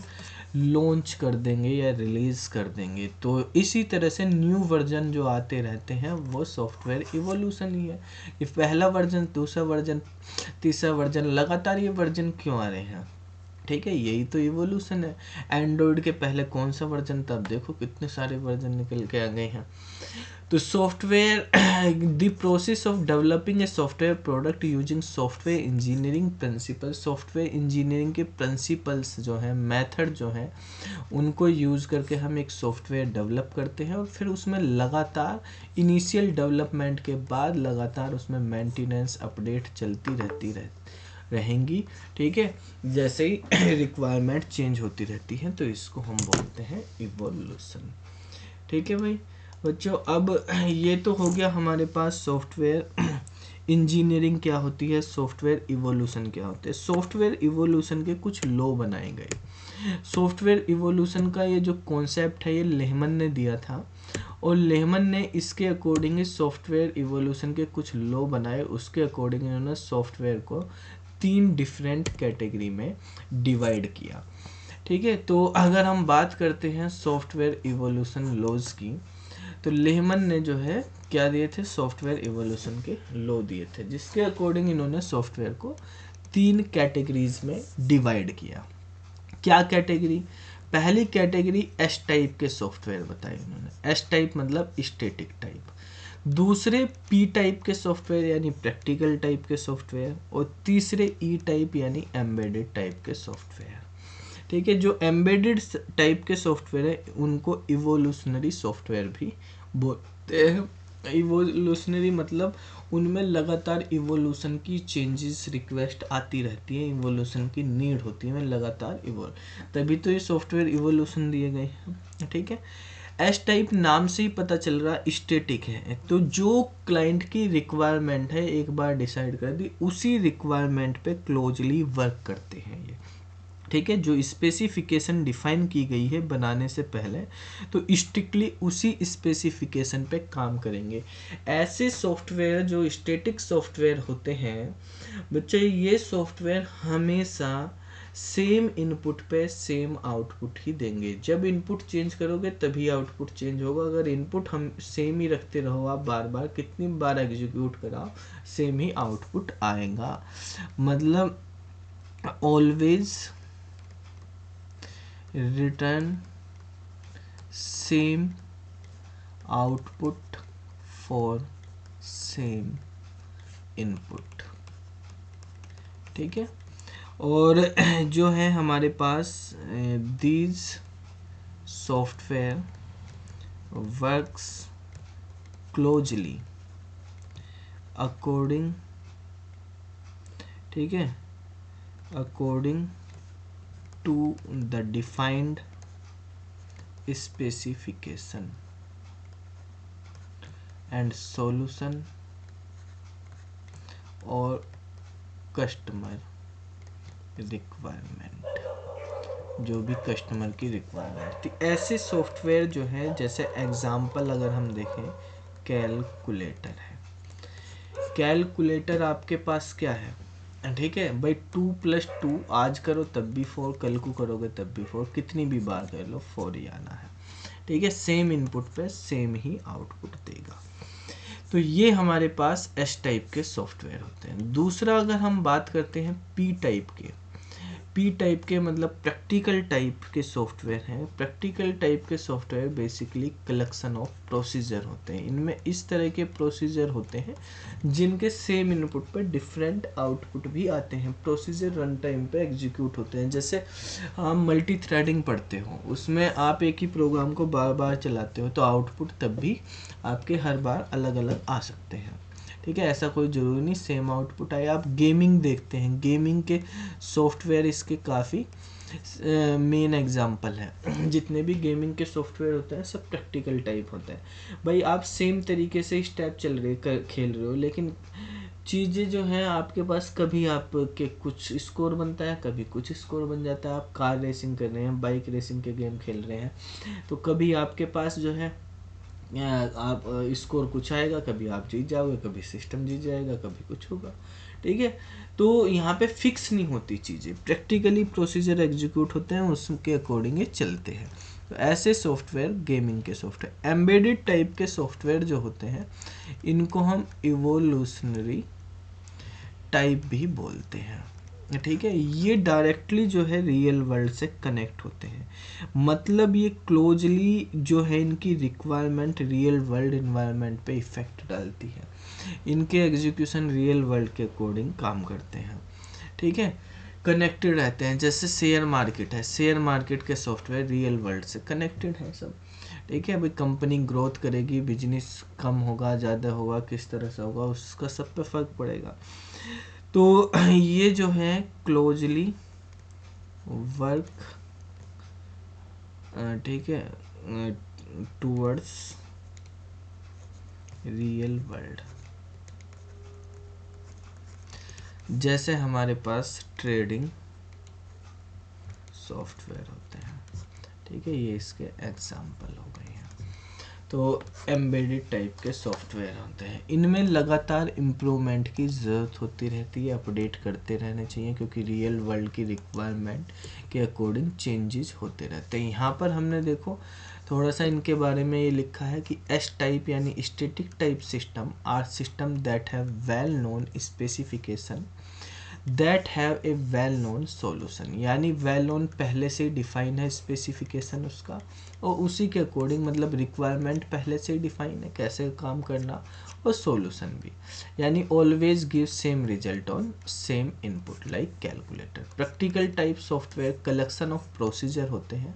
लॉन्च कर देंगे या रिलीज़ कर देंगे। तो इसी तरह से न्यू वर्जन जो आते रहते हैं वो सॉफ्टवेयर इवोल्यूशन ही है। ये पहला वर्जन, दूसरा वर्जन, तीसरा वर्जन, लगातार ये वर्जन क्यों आ रहे हैं, ठीक है, यही तो इवोल्यूशन है। एंड्रॉयड के पहले कौन सा वर्जन था, अब देखो कितने सारे वर्जन निकल के आ गए हैं। तो software the process of developing a software product using software engineering principle. Software engineering के प्रिंसिपल्स जो हैं, मेथड जो हैं, उनको यूज़ करके हम एक सॉफ्टवेयर डेवलप करते हैं और फिर उसमें लगातार इनिशियल डेवलपमेंट के बाद लगातार उसमें मेंटेनेंस, अपडेट चलती रहेंगी, ठीक है, जैसे ही रिक्वायरमेंट चेंज होती रहती है, तो इसको हम बोलते हैं इवोल्यूशन, ठीक है भाई बच्चों। अब ये तो हो गया हमारे पास सॉफ्टवेयर इंजीनियरिंग क्या होती है, सॉफ्टवेयर इवोल्यूशन क्या होते हैं। सॉफ्टवेयर इवोल्यूशन के कुछ लॉ बनाए गए। सॉफ्टवेयर इवोल्यूशन का ये जो कॉन्सेप्ट है ये लेहमन ने दिया था और लेहमन ने इसके अकॉर्डिंग सॉफ्टवेयर इवोल्यूशन के कुछ लॉ बनाए। उसके अकॉर्डिंग इन्होंने सॉफ्टवेयर को 3 डिफरेंट कैटेगरी में डिवाइड किया, ठीक है। तो अगर हम बात करते हैं सॉफ्टवेयर इवोल्यूशन लॉज की, तो लेहमन ने जो है क्या दिए थे, सॉफ्टवेयर इवोल्यूशन के लॉ दिए थे, जिसके अकॉर्डिंग इन्होंने सॉफ्टवेयर को 3 कैटेगरीज में डिवाइड किया। क्या कैटेगरी, पहली कैटेगरी एस टाइप के सॉफ्टवेयर बताए उन्होंने। एस टाइप मतलब स्टैटिक टाइप। दूसरे पी टाइप के सॉफ्टवेयर यानी प्रैक्टिकल टाइप के सॉफ्टवेयर, और तीसरे ई टाइप यानी एम्बेडेड टाइप के सॉफ्टवेयर, ठीक है। जो एम्बेडेड टाइप के सॉफ्टवेयर है उनको इवोल्यूशनरी सॉफ्टवेयर भी बोलते हैं। इवोल्यूशनरी मतलब उनमें लगातार इवोल्यूशन की चेंजेस, रिक्वेस्ट आती रहती है, इवोल्यूशन की नीड होती है, लगातार तभी तो ये सॉफ्टवेयर इवोल्यूशन दिए गए हैं, ठीक है। एस टाइप नाम से ही पता चल रहा है स्टैटिक है, तो जो क्लाइंट की रिक्वायरमेंट है एक बार डिसाइड कर दी, उसी रिक्वायरमेंट पे क्लोजली वर्क करते हैं ये, ठीक है। जो स्पेसिफिकेशन डिफाइन की गई है बनाने से पहले, तो स्ट्रिक्टली उसी स्पेसिफिकेशन पे काम करेंगे। ऐसे सॉफ्टवेयर जो स्टैटिक सॉफ्टवेयर होते हैं बच्चे, ये सॉफ्टवेयर हमेशा सेम इनपुट पे सेम आउटपुट ही देंगे। जब इनपुट चेंज करोगे तभी आउटपुट चेंज होगा। अगर इनपुट हम सेम ही रखते रहो, आप बार बार कितनी बार एग्जीक्यूट कराओ, सेम ही आउटपुट आएगा। मतलब always return same output for same input, ठीक है। और जो है हमारे पास these software works closely according, ठीक है, according to the defined specification and solution और कस्टमर रिक्वायरमेंट, जो भी कस्टमर की रिक्वायरमेंट थी। ऐसे सॉफ्टवेयर जो है, जैसे एग्जांपल अगर हम देखें, कैलकुलेटर है। कैलकुलेटर आपके पास क्या है, ठीक है भाई, 2+2 आज करो तब भी 4, कल को करोगे तब भी 4, कितनी भी बार कर लो 4 ही आना है, ठीक है। सेम इनपुट पे सेम ही आउटपुट देगा। तो ये हमारे पास एस टाइप के सॉफ्टवेयर होते हैं। दूसरा अगर हम बात करते हैं पी टाइप के, पी टाइप के मतलब प्रैक्टिकल टाइप के सॉफ्टवेयर हैं। प्रैक्टिकल टाइप के software basically collection of procedure होते हैं। इनमें इस तरह के प्रोसीजर होते हैं जिनके सेम इनपुट पर डिफरेंट आउटपुट भी आते हैं। प्रोसीजर रन टाइम पे एग्जीक्यूट होते हैं। जैसे आप मल्टी थ्रेडिंग पढ़ते हो, उसमें आप एक ही प्रोग्राम को बार बार चलाते हो तो आउटपुट तब भी आपके हर बार अलग अलग आ सकते हैं, ठीक है। ऐसा कोई ज़रूरी नहीं सेम आउटपुट आए। आप गेमिंग देखते हैं, गेमिंग के सॉफ्टवेयर इसके काफ़ी मेन एग्जांपल है। जितने भी गेमिंग के सॉफ्टवेयर होते हैं सब प्रैक्टिकल टाइप होते हैं। भाई आप सेम तरीके से स्टेप चल रहे खेल रहे हो, लेकिन चीज़ें जो हैं आपके पास, कभी आपके कुछ स्कोर बनता है, कभी कुछ स्कोर बन जाता है। आप कार रेसिंग कर रहे हैं, बाइक रेसिंग के गेम खेल रहे हैं, तो कभी आपके पास जो है आप स्कोर कुछ आएगा, कभी आप जीत जाओगे, कभी सिस्टम जीत जाएगा, कभी कुछ होगा, ठीक है। तो यहाँ पे फिक्स नहीं होती चीज़ें, प्रैक्टिकली प्रोसीजर एग्जीक्यूट होते हैं, उसके अकॉर्डिंग ये चलते हैं। तो ऐसे सॉफ्टवेयर गेमिंग के सॉफ्टवेयर। एम्बेडेड टाइप के सॉफ्टवेयर जो होते हैं इनको हम इवोल्यूशनरी टाइप भी बोलते हैं, ठीक है। ये डायरेक्टली जो है रियल वर्ल्ड से कनेक्ट होते हैं, मतलब ये क्लोजली जो है इनकी रिक्वायरमेंट रियल वर्ल्ड इन्वायरमेंट पे इफेक्ट डालती है। इनके एग्जीक्यूशन रियल वर्ल्ड के अकॉर्डिंग काम करते हैं, ठीक है, कनेक्टेड रहते हैं। जैसे शेयर मार्केट है, शेयर मार्केट के सॉफ्टवेयर रियल वर्ल्ड से कनेक्टेड है सब, ठीक है। अभी कंपनी ग्रोथ करेगी, बिजनेस कम होगा ज़्यादा होगा, किस तरह से होगा, उसका सब पे फर्क पड़ेगा। तो ये जो है क्लोजली वर्क, ठीक है, टूवर्ड्स रियल वर्ल्ड। जैसे हमारे पास ट्रेडिंग सॉफ्टवेयर होते हैं, ठीक है, ये इसके एग्जाम्पल हो गए हैं। तो एम्बेडेड टाइप के सॉफ्टवेयर होते हैं, इनमें लगातार इम्प्रूवमेंट की ज़रूरत होती रहती है, अपडेट करते रहने चाहिए, क्योंकि रियल वर्ल्ड की रिक्वायरमेंट के अकॉर्डिंग चेंजेस होते रहते हैं। यहाँ पर हमने देखो थोड़ा सा इनके बारे में ये लिखा है कि एस टाइप यानी static type system are system that have well known specification that have a well known solution, यानी वेल नोन पहले से डिफाइन है स्पेसिफिकेशन उसका, और उसी के अकॉर्डिंग मतलब रिक्वायरमेंट पहले से डिफाइन है कैसे काम करना, और सॉल्यूशन भी, यानी always give same result on same input like calculator. Practical type software collection of procedure होते हैं।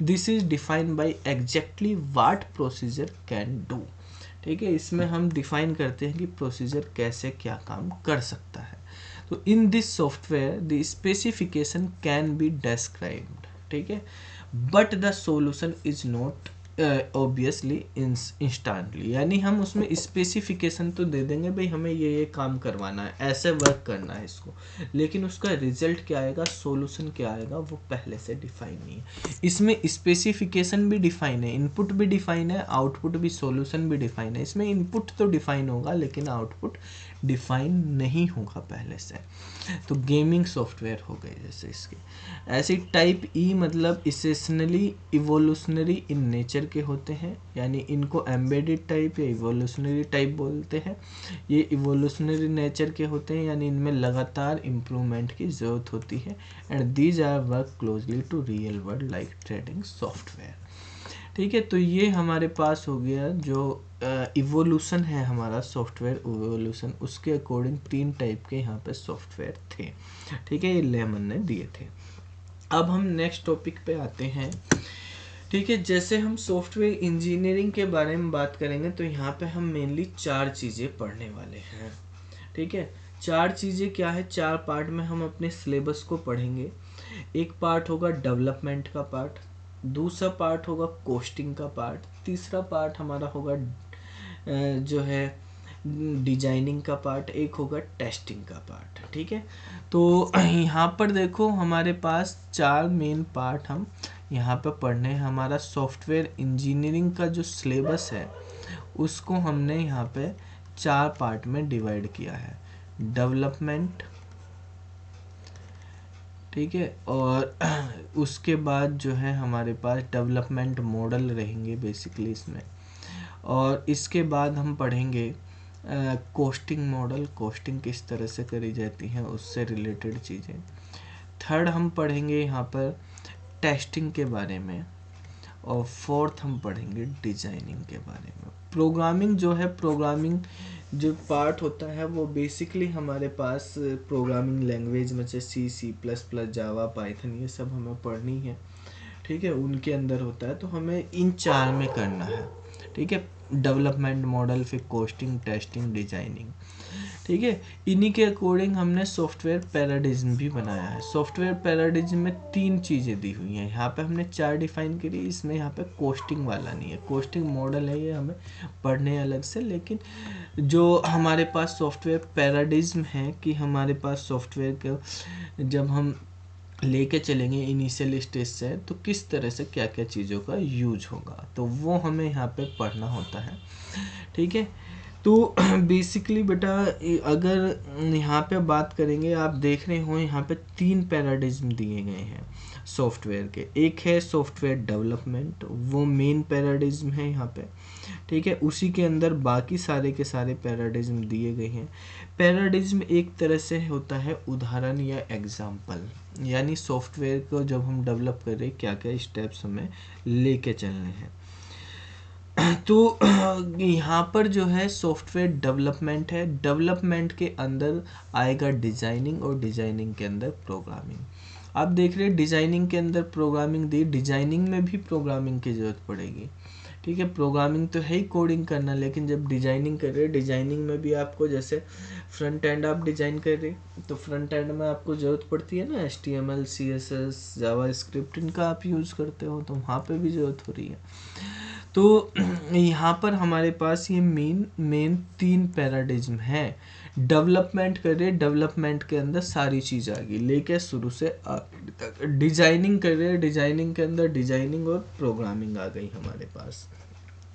This is defined by exactly what procedure can do, ठीक है। इसमें हम डिफाइन करते हैं कि प्रोसीजर कैसे क्या काम कर सकता है। तो in this software the specification can be described, ठीक है, but the solution is not obviously instantly, यानी हम उसमें स्पेसिफिकेशन तो दे देंगे भाई हमें ये काम करवाना है, ऐसे वर्क करना है इसको, लेकिन उसका रिजल्ट क्या आएगा, सॉल्यूशन क्या आएगा, वो पहले से डिफाइन नहीं है। इसमें स्पेसिफिकेशन भी डिफाइन है, इनपुट भी डिफाइन है, आउटपुट भी, सॉल्यूशन भी डिफाइन है। इसमें इनपुट तो डिफाइन होगा लेकिन आउटपुट डिफाइन नहीं होगा पहले से। तो गेमिंग सॉफ्टवेयर हो गए जैसे इसके। ऐसे टाइप ई मतलब इसेशनली इवोल्यूशनरी इन नेचर के होते हैं, यानी इनको एम्बेडेड टाइप या इवोल्यूशनरी टाइप बोलते हैं। ये इवोल्यूशनरी नेचर के होते हैं, यानी इनमें लगातार इम्प्रूवमेंट की ज़रूरत होती है। And these are work closely to real world like trading software, ठीक है, तो ये हमारे पास हो गया जो इवोल्यूशन है हमारा, सॉफ्टवेयर इवोल्यूशन, उसके अकॉर्डिंग 3 टाइप के यहाँ पे सॉफ्टवेयर थे। ठीक है, ये लेमन ने दिए थे। अब हम नेक्स्ट टॉपिक पे आते हैं। ठीक है, जैसे हम सॉफ्टवेयर इंजीनियरिंग के बारे में बात करेंगे तो यहाँ पे हम मेनली 4 चीज़ें पढ़ने वाले हैं। ठीक है, 4 चीज़ें क्या है, 4 पार्ट में हम अपने सिलेबस को पढ़ेंगे। एक पार्ट होगा डेवलपमेंट का पार्ट, दूसरा पार्ट होगा कोस्टिंग का पार्ट, तीसरा पार्ट हमारा होगा जो है डिजाइनिंग का पार्ट, एक होगा टेस्टिंग का पार्ट। ठीक है, तो यहाँ पर देखो हमारे पास 4 मेन पार्ट हम यहाँ पे पढ़ने हैं। हमारा सॉफ्टवेयर इंजीनियरिंग का जो सिलेबस है उसको हमने यहाँ पे 4 पार्ट में डिवाइड किया है। डेवलपमेंट, ठीक है, और उसके बाद जो है हमारे पास डेवलपमेंट मॉडल रहेंगे बेसिकली इसमें, और इसके बाद हम पढ़ेंगे कोस्टिंग मॉडल, कोस्टिंग किस तरह से करी जाती है उससे रिलेटेड चीज़ें। थर्ड हम पढ़ेंगे यहाँ पर टेस्टिंग के बारे में, और फोर्थ हम पढ़ेंगे डिजाइनिंग के बारे में। प्रोग्रामिंग जो है, प्रोग्रामिंग जो पार्ट होता है वो बेसिकली हमारे पास प्रोग्रामिंग लैंग्वेज में से C++, जावा, पाइथन, ये सब हमें पढ़नी है। ठीक है, उनके अंदर होता है, तो हमें इन 4 में करना है। ठीक है, डेवलपमेंट मॉडल, फिर कोस्टिंग, टेस्टिंग, डिजाइनिंग। ठीक है, इन्हीं के अकॉर्डिंग हमने सॉफ्टवेयर पैराडिज्म भी बनाया है। सॉफ्टवेयर पैराडिज्म में 3 चीज़ें दी हुई हैं, यहाँ पे हमने 4 डिफाइन करी, इसमें यहाँ पे कोस्टिंग वाला नहीं है। कोस्टिंग मॉडल है, ये हमें पढ़ने अलग से, लेकिन जो हमारे पास सॉफ्टवेयर पैराडिज्म है कि हमारे पास सॉफ्टवेयर के जब हम लेके चलेंगे इनिशियल स्टेज से, तो किस तरह से क्या क्या चीज़ों का यूज होगा, तो वो हमें यहाँ पे पढ़ना होता है। ठीक है, तो बेसिकली बेटा अगर यहाँ पे बात करेंगे, आप देख रहे हो यहाँ पे 3 पैराडिज्म दिए गए हैं सॉफ्टवेयर के। एक है सॉफ्टवेयर डेवलपमेंट, वो मेन पैराडिज्म है यहाँ पे। ठीक है, उसी के अंदर बाकी सारे के सारे पैराडिज्म दिए गए हैं। पैराडिज्म एक तरह से होता है उदाहरण या एग्जाम्पल, यानी सॉफ्टवेयर को जब हम डेवलप कर रहे हैं क्या क्या स्टेप्स हमें लेके चलने हैं। तो यहाँ पर जो है सॉफ्टवेयर डेवलपमेंट है, डेवलपमेंट के अंदर आएगा डिजाइनिंग, और डिजाइनिंग के अंदर प्रोग्रामिंग। आप देख रहे हैं डिजाइनिंग के अंदर प्रोग्रामिंग दी, डिजाइनिंग में भी प्रोग्रामिंग की जरूरत पड़ेगी। ठीक है, प्रोग्रामिंग तो है ही कोडिंग करना, लेकिन जब डिजाइनिंग कर रहे हैं, डिजाइनिंग में भी आपको, जैसे फ्रंट एंड आप डिजाइन कर रहे हैं तो फ्रंट एंड में आपको ज़रूरत पड़ती है ना HTML, CSS, जावा स्क्रिप्ट, इनका आप यूज़ करते हो, तो वहाँ पे भी ज़रूरत हो रही है। तो यहाँ पर हमारे पास ये मेन 3 पैराडिज्म है। डेवलपमेंट कर रहे, डेवलपमेंट के अंदर सारी चीज़ आ गई, लेके शुरू से आखिर तक। डिजाइनिंग कर रहे, डिजाइनिंग के अंदर डिजाइनिंग और प्रोग्रामिंग आ गई हमारे पास।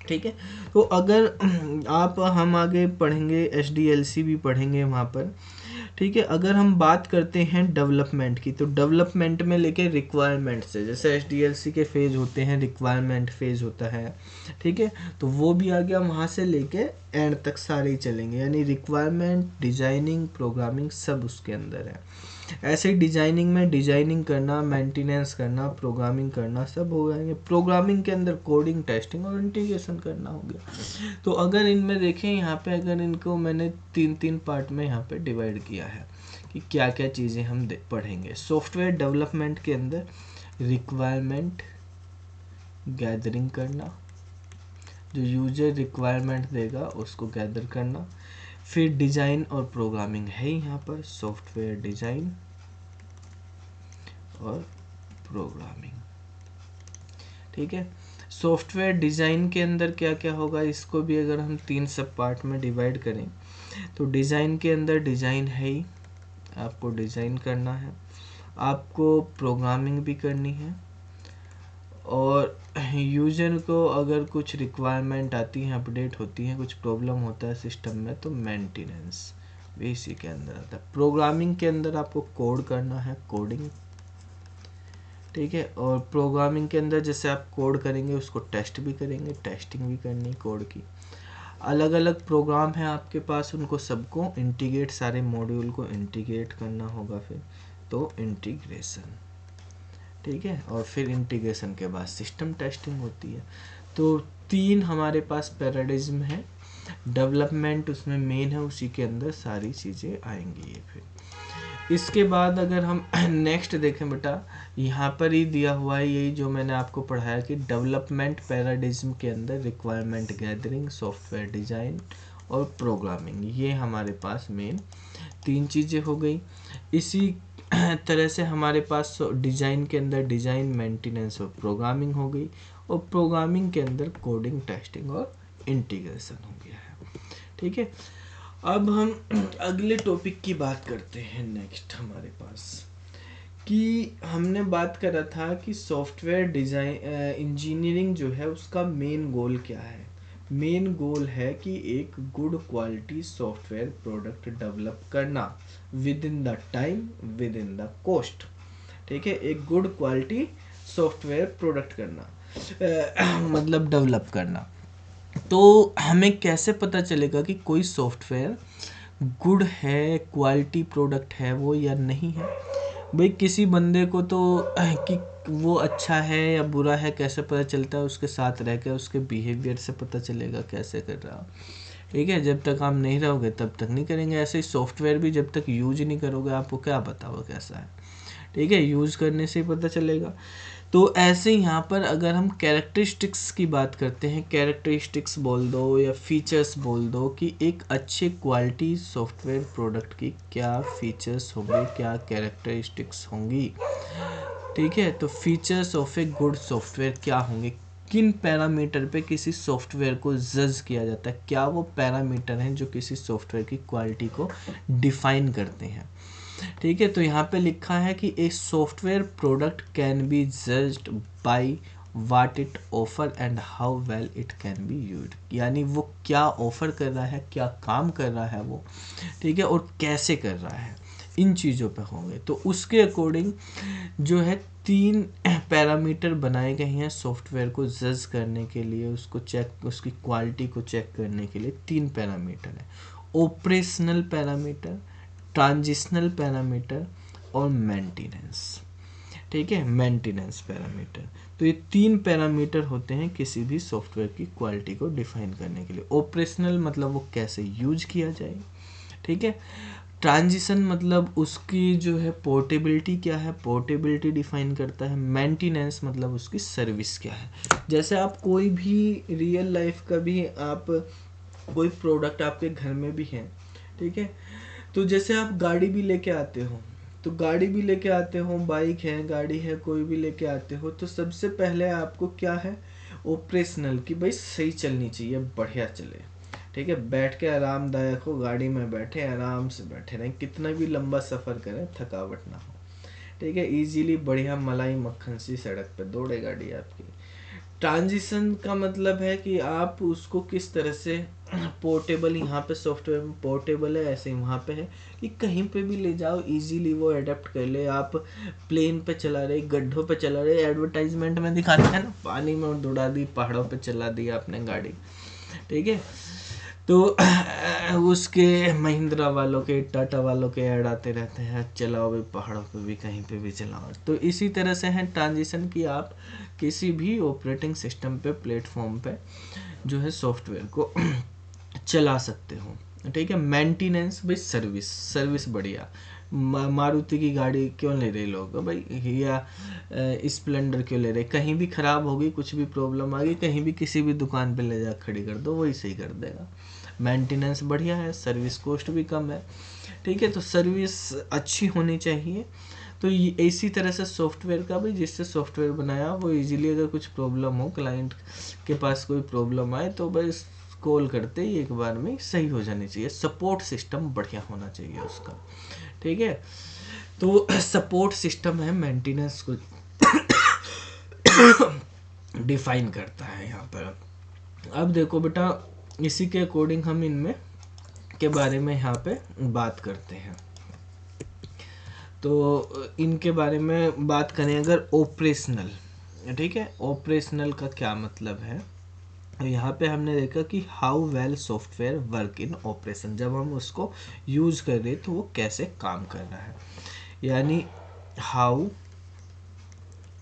ठीक है, तो अगर हम आगे पढ़ेंगे, SDLC भी पढ़ेंगे वहाँ पर। ठीक है, अगर हम बात करते हैं डेवलपमेंट की, तो डेवलपमेंट में लेके रिक्वायरमेंट से, जैसे SDLC के फेज होते हैं, रिक्वायरमेंट फेज होता है। ठीक है, तो वो भी आ गया, वहाँ से लेके एंड तक सारे ही चलेंगे, यानी रिक्वायरमेंट, डिजाइनिंग, प्रोग्रामिंग सब उसके अंदर है। ऐसे ही डिजाइनिंग में डिजाइनिंग करना, मेंटेनेंस करना, प्रोग्रामिंग करना सब हो जाएंगे। प्रोग्रामिंग के अंदर कोडिंग, टेस्टिंग और इंटीग्रेशन करना हो गया। तो अगर इनमें देखें यहाँ पे, अगर इनको मैंने 3 पार्ट में यहाँ पे डिवाइड किया है कि क्या क्या चीज़ें हम पढ़ेंगे। सॉफ्टवेयर डेवलपमेंट के अंदर रिक्वायरमेंट गैदरिंग करना, जो यूजर रिक्वायरमेंट देगा उसको गैदर करना। फिर डिज़ाइन और प्रोग्रामिंग है यहाँ पर, सॉफ्टवेयर डिज़ाइन और प्रोग्रामिंग। ठीक है, सॉफ्टवेयर डिज़ाइन के अंदर क्या क्या होगा, इसको भी अगर हम 3 सब पार्ट में डिवाइड करें, तो डिज़ाइन के अंदर डिज़ाइन है ही, आपको डिज़ाइन करना है, आपको प्रोग्रामिंग भी करनी है, और यूजर को अगर कुछ रिक्वायरमेंट आती है, अपडेट होती है, कुछ प्रॉब्लम होता है सिस्टम में, तो मेंटेनेंस भी इसी के अंदर आता है। प्रोग्रामिंग के अंदर आपको कोड करना है, कोडिंग। ठीक है, और प्रोग्रामिंग के अंदर जैसे आप कोड करेंगे उसको टेस्ट भी करेंगे, टेस्टिंग भी करनी कोड की। अलग अलग प्रोग्राम है आपके पास, उनको सबको इंटीग्रेट, सारे मॉड्यूल को इंटीग्रेट करना होगा, फिर तो इंटीग्रेशन। ठीक है, और फिर इंटीग्रेशन के बाद सिस्टम टेस्टिंग होती है। तो 3 हमारे पास पैराडिज्म है, डेवलपमेंट उसमें मेन है, उसी के अंदर सारी चीज़ें आएंगी ये। फिर इसके बाद अगर हम नेक्स्ट देखें बेटा, यहाँ पर ही दिया हुआ है यही जो मैंने आपको पढ़ाया कि डेवलपमेंट पैराडिज्म के अंदर रिक्वायरमेंट गैदरिंग, सॉफ्टवेयर डिज़ाइन और प्रोग्रामिंग, ये हमारे पास मेन 3 चीज़ें हो गई। इसी तरह से हमारे पास डिज़ाइन के अंदर डिज़ाइन, मेंटेनेंस और प्रोग्रामिंग हो गई, और प्रोग्रामिंग के अंदर कोडिंग, टेस्टिंग और इंटीग्रेशन हो गया है। ठीक है, अब हम अगले टॉपिक की बात करते हैं। नेक्स्ट हमारे पास कि हमने बात करा था कि सॉफ्टवेयर डिज़ाइन इंजीनियरिंग जो है उसका मेन गोल क्या है। मेन गोल है कि एक good quality software product develop करना within the time, within the cost. ठीक है, एक गुड क्वालिटी सॉफ्टवेयर प्रोडक्ट करना मतलब डेवलप करना। तो हमें कैसे पता चलेगा कि कोई सॉफ्टवेयर गुड है, क्वालिटी प्रोडक्ट है वो या नहीं है। भाई किसी बंदे को तो कि वो अच्छा है या बुरा है कैसे पता चलता है, उसके साथ रह कर उसके बिहेवियर से पता चलेगा कैसे कर रहा। ठीक है, जब तक आप नहीं रहोगे तब तक नहीं करेंगे। ऐसे ही सॉफ्टवेयर भी जब तक यूज नहीं करोगे आपको क्या पता वो कैसा है। ठीक है, यूज़ करने से ही पता चलेगा। तो ऐसे ही यहाँ पर अगर हम कैरेक्टरिस्टिक्स की बात करते हैं, कैरेक्टरिस्टिक्स बोल दो या फीचर्स बोल दो कि एक अच्छे क्वालिटी सॉफ्टवेयर प्रोडक्ट की क्या फीचर्स होंगे, क्या कैरेक्टरिस्टिक्स होंगी। ठीक है, तो features of a good software क्या होंगे, किन पैरामीटर पे किसी सॉफ्टवेयर को जज किया जाता है, क्या वो पैरामीटर हैं जो किसी सॉफ्टवेयर की क्वालिटी को डिफाइन करते हैं। ठीक है, तो यहाँ पे लिखा है कि ए software product can be judged by what it offer and how well it can be used, यानी वो क्या ऑफर कर रहा है, क्या काम कर रहा है वो, ठीक है, और कैसे कर रहा है, इन चीज़ों पे होंगे। तो उसके अकॉर्डिंग जो है 3 पैरामीटर बनाए गए हैं सॉफ्टवेयर को जज करने के लिए, उसको चेक, उसकी क्वालिटी को चेक करने के लिए 3 पैरामीटर है। ऑपरेशनल पैरामीटर, ट्रांजिशनल पैरामीटर और मेंटेनेंस। ठीक है, मेंटेनेंस पैरामीटर। तो ये 3 पैरामीटर होते हैं किसी भी सॉफ्टवेयर की क्वालिटी को डिफाइन करने के लिए। ऑपरेशनल मतलब वो कैसे यूज किया जाए। ठीक है, ट्रांजिशन मतलब उसकी जो है पोर्टेबिलिटी क्या है, पोर्टेबिलिटी डिफाइन करता है। मेंटेनेंस मतलब उसकी सर्विस क्या है। जैसे आप कोई भी रियल लाइफ का भी आप कोई प्रोडक्ट आपके घर में भी है, ठीक है, तो जैसे आप गाड़ी भी लेके आते हो, तो गाड़ी भी लेके आते हो, बाइक है, गाड़ी है, कोई भी लेके आते हो, तो सबसे पहले आपको क्या है, ऑपरेशनल की भाई सही चलनी चाहिए, बढ़िया चले। ठीक है, बैठ के आरामदायक हो, गाड़ी में बैठे आराम से बैठे रहें, कितना भी लंबा सफ़र करें थकावट ना हो। ठीक है, इजीली बढ़िया मलाई मक्खन सी सड़क पे दौड़े गाड़ी आपकी। ट्रांजिशन का मतलब है कि आप उसको किस तरह से पोर्टेबल, यहाँ पे सॉफ्टवेयर में पोर्टेबल है, ऐसे ही वहाँ पे है कि कहीं पे भी ले जाओ इजीली वो अडेप्ट कर ले। आप प्लेन पे चला रहे, गड्ढों पे चला रहे, एडवर्टाइजमेंट में दिखाते हैं ना, पानी में दौड़ा दी, पहाड़ों पे चला दी आपने गाड़ी। ठीक है, तो उसके महिंद्रा वालों के, टाटा वालों के ऐड आते रहते हैं, चलाओ भी पहाड़ों पे भी, कहीं पे भी चलाओ। तो इसी तरह से है ट्रांजिशन की आप किसी भी ऑपरेटिंग सिस्टम पे, प्लेटफॉर्म पे जो है सॉफ्टवेयर को चला सकते हो। ठीक है, मेंटेनेंस भाई सर्विस, सर्विस बढ़िया। मारुति की गाड़ी क्यों ले रहे लोग भाई, या स्प्लेंडर क्यों ले रहे, कहीं भी ख़राब होगी, कुछ भी प्रॉब्लम आ गई, कहीं भी किसी भी दुकान पे ले जा खड़ी कर दो, वही सही कर देगा। मेंटेनेंस बढ़िया है, सर्विस कॉस्ट भी कम है। ठीक है, तो सर्विस अच्छी होनी चाहिए। तो ये इसी तरह से सॉफ्टवेयर का भी, जिससे सॉफ्टवेयर बनाया वो इजीली अगर कुछ प्रॉब्लम हो, क्लाइंट के पास कोई प्रॉब्लम आए तो बस कॉल करते ही एक बार में सही हो जानी चाहिए। सपोर्ट सिस्टम बढ़िया होना चाहिए उसका। ठीक है, तो सपोर्ट सिस्टम है मेंटेनेंस को डिफाइन करता है यहाँ पर। अब देखो बेटा, इसी के अकॉर्डिंग हम इनमें के बारे में यहाँ पे बात करते हैं। तो इनके बारे में बात करें अगर ऑपरेशनल, ठीक है, ऑपरेशनल का क्या मतलब है। यहाँ पे हमने देखा कि how well software work in operation, जब हम उसको यूज़ कर रहे तो वो कैसे काम कर रहा है, यानी how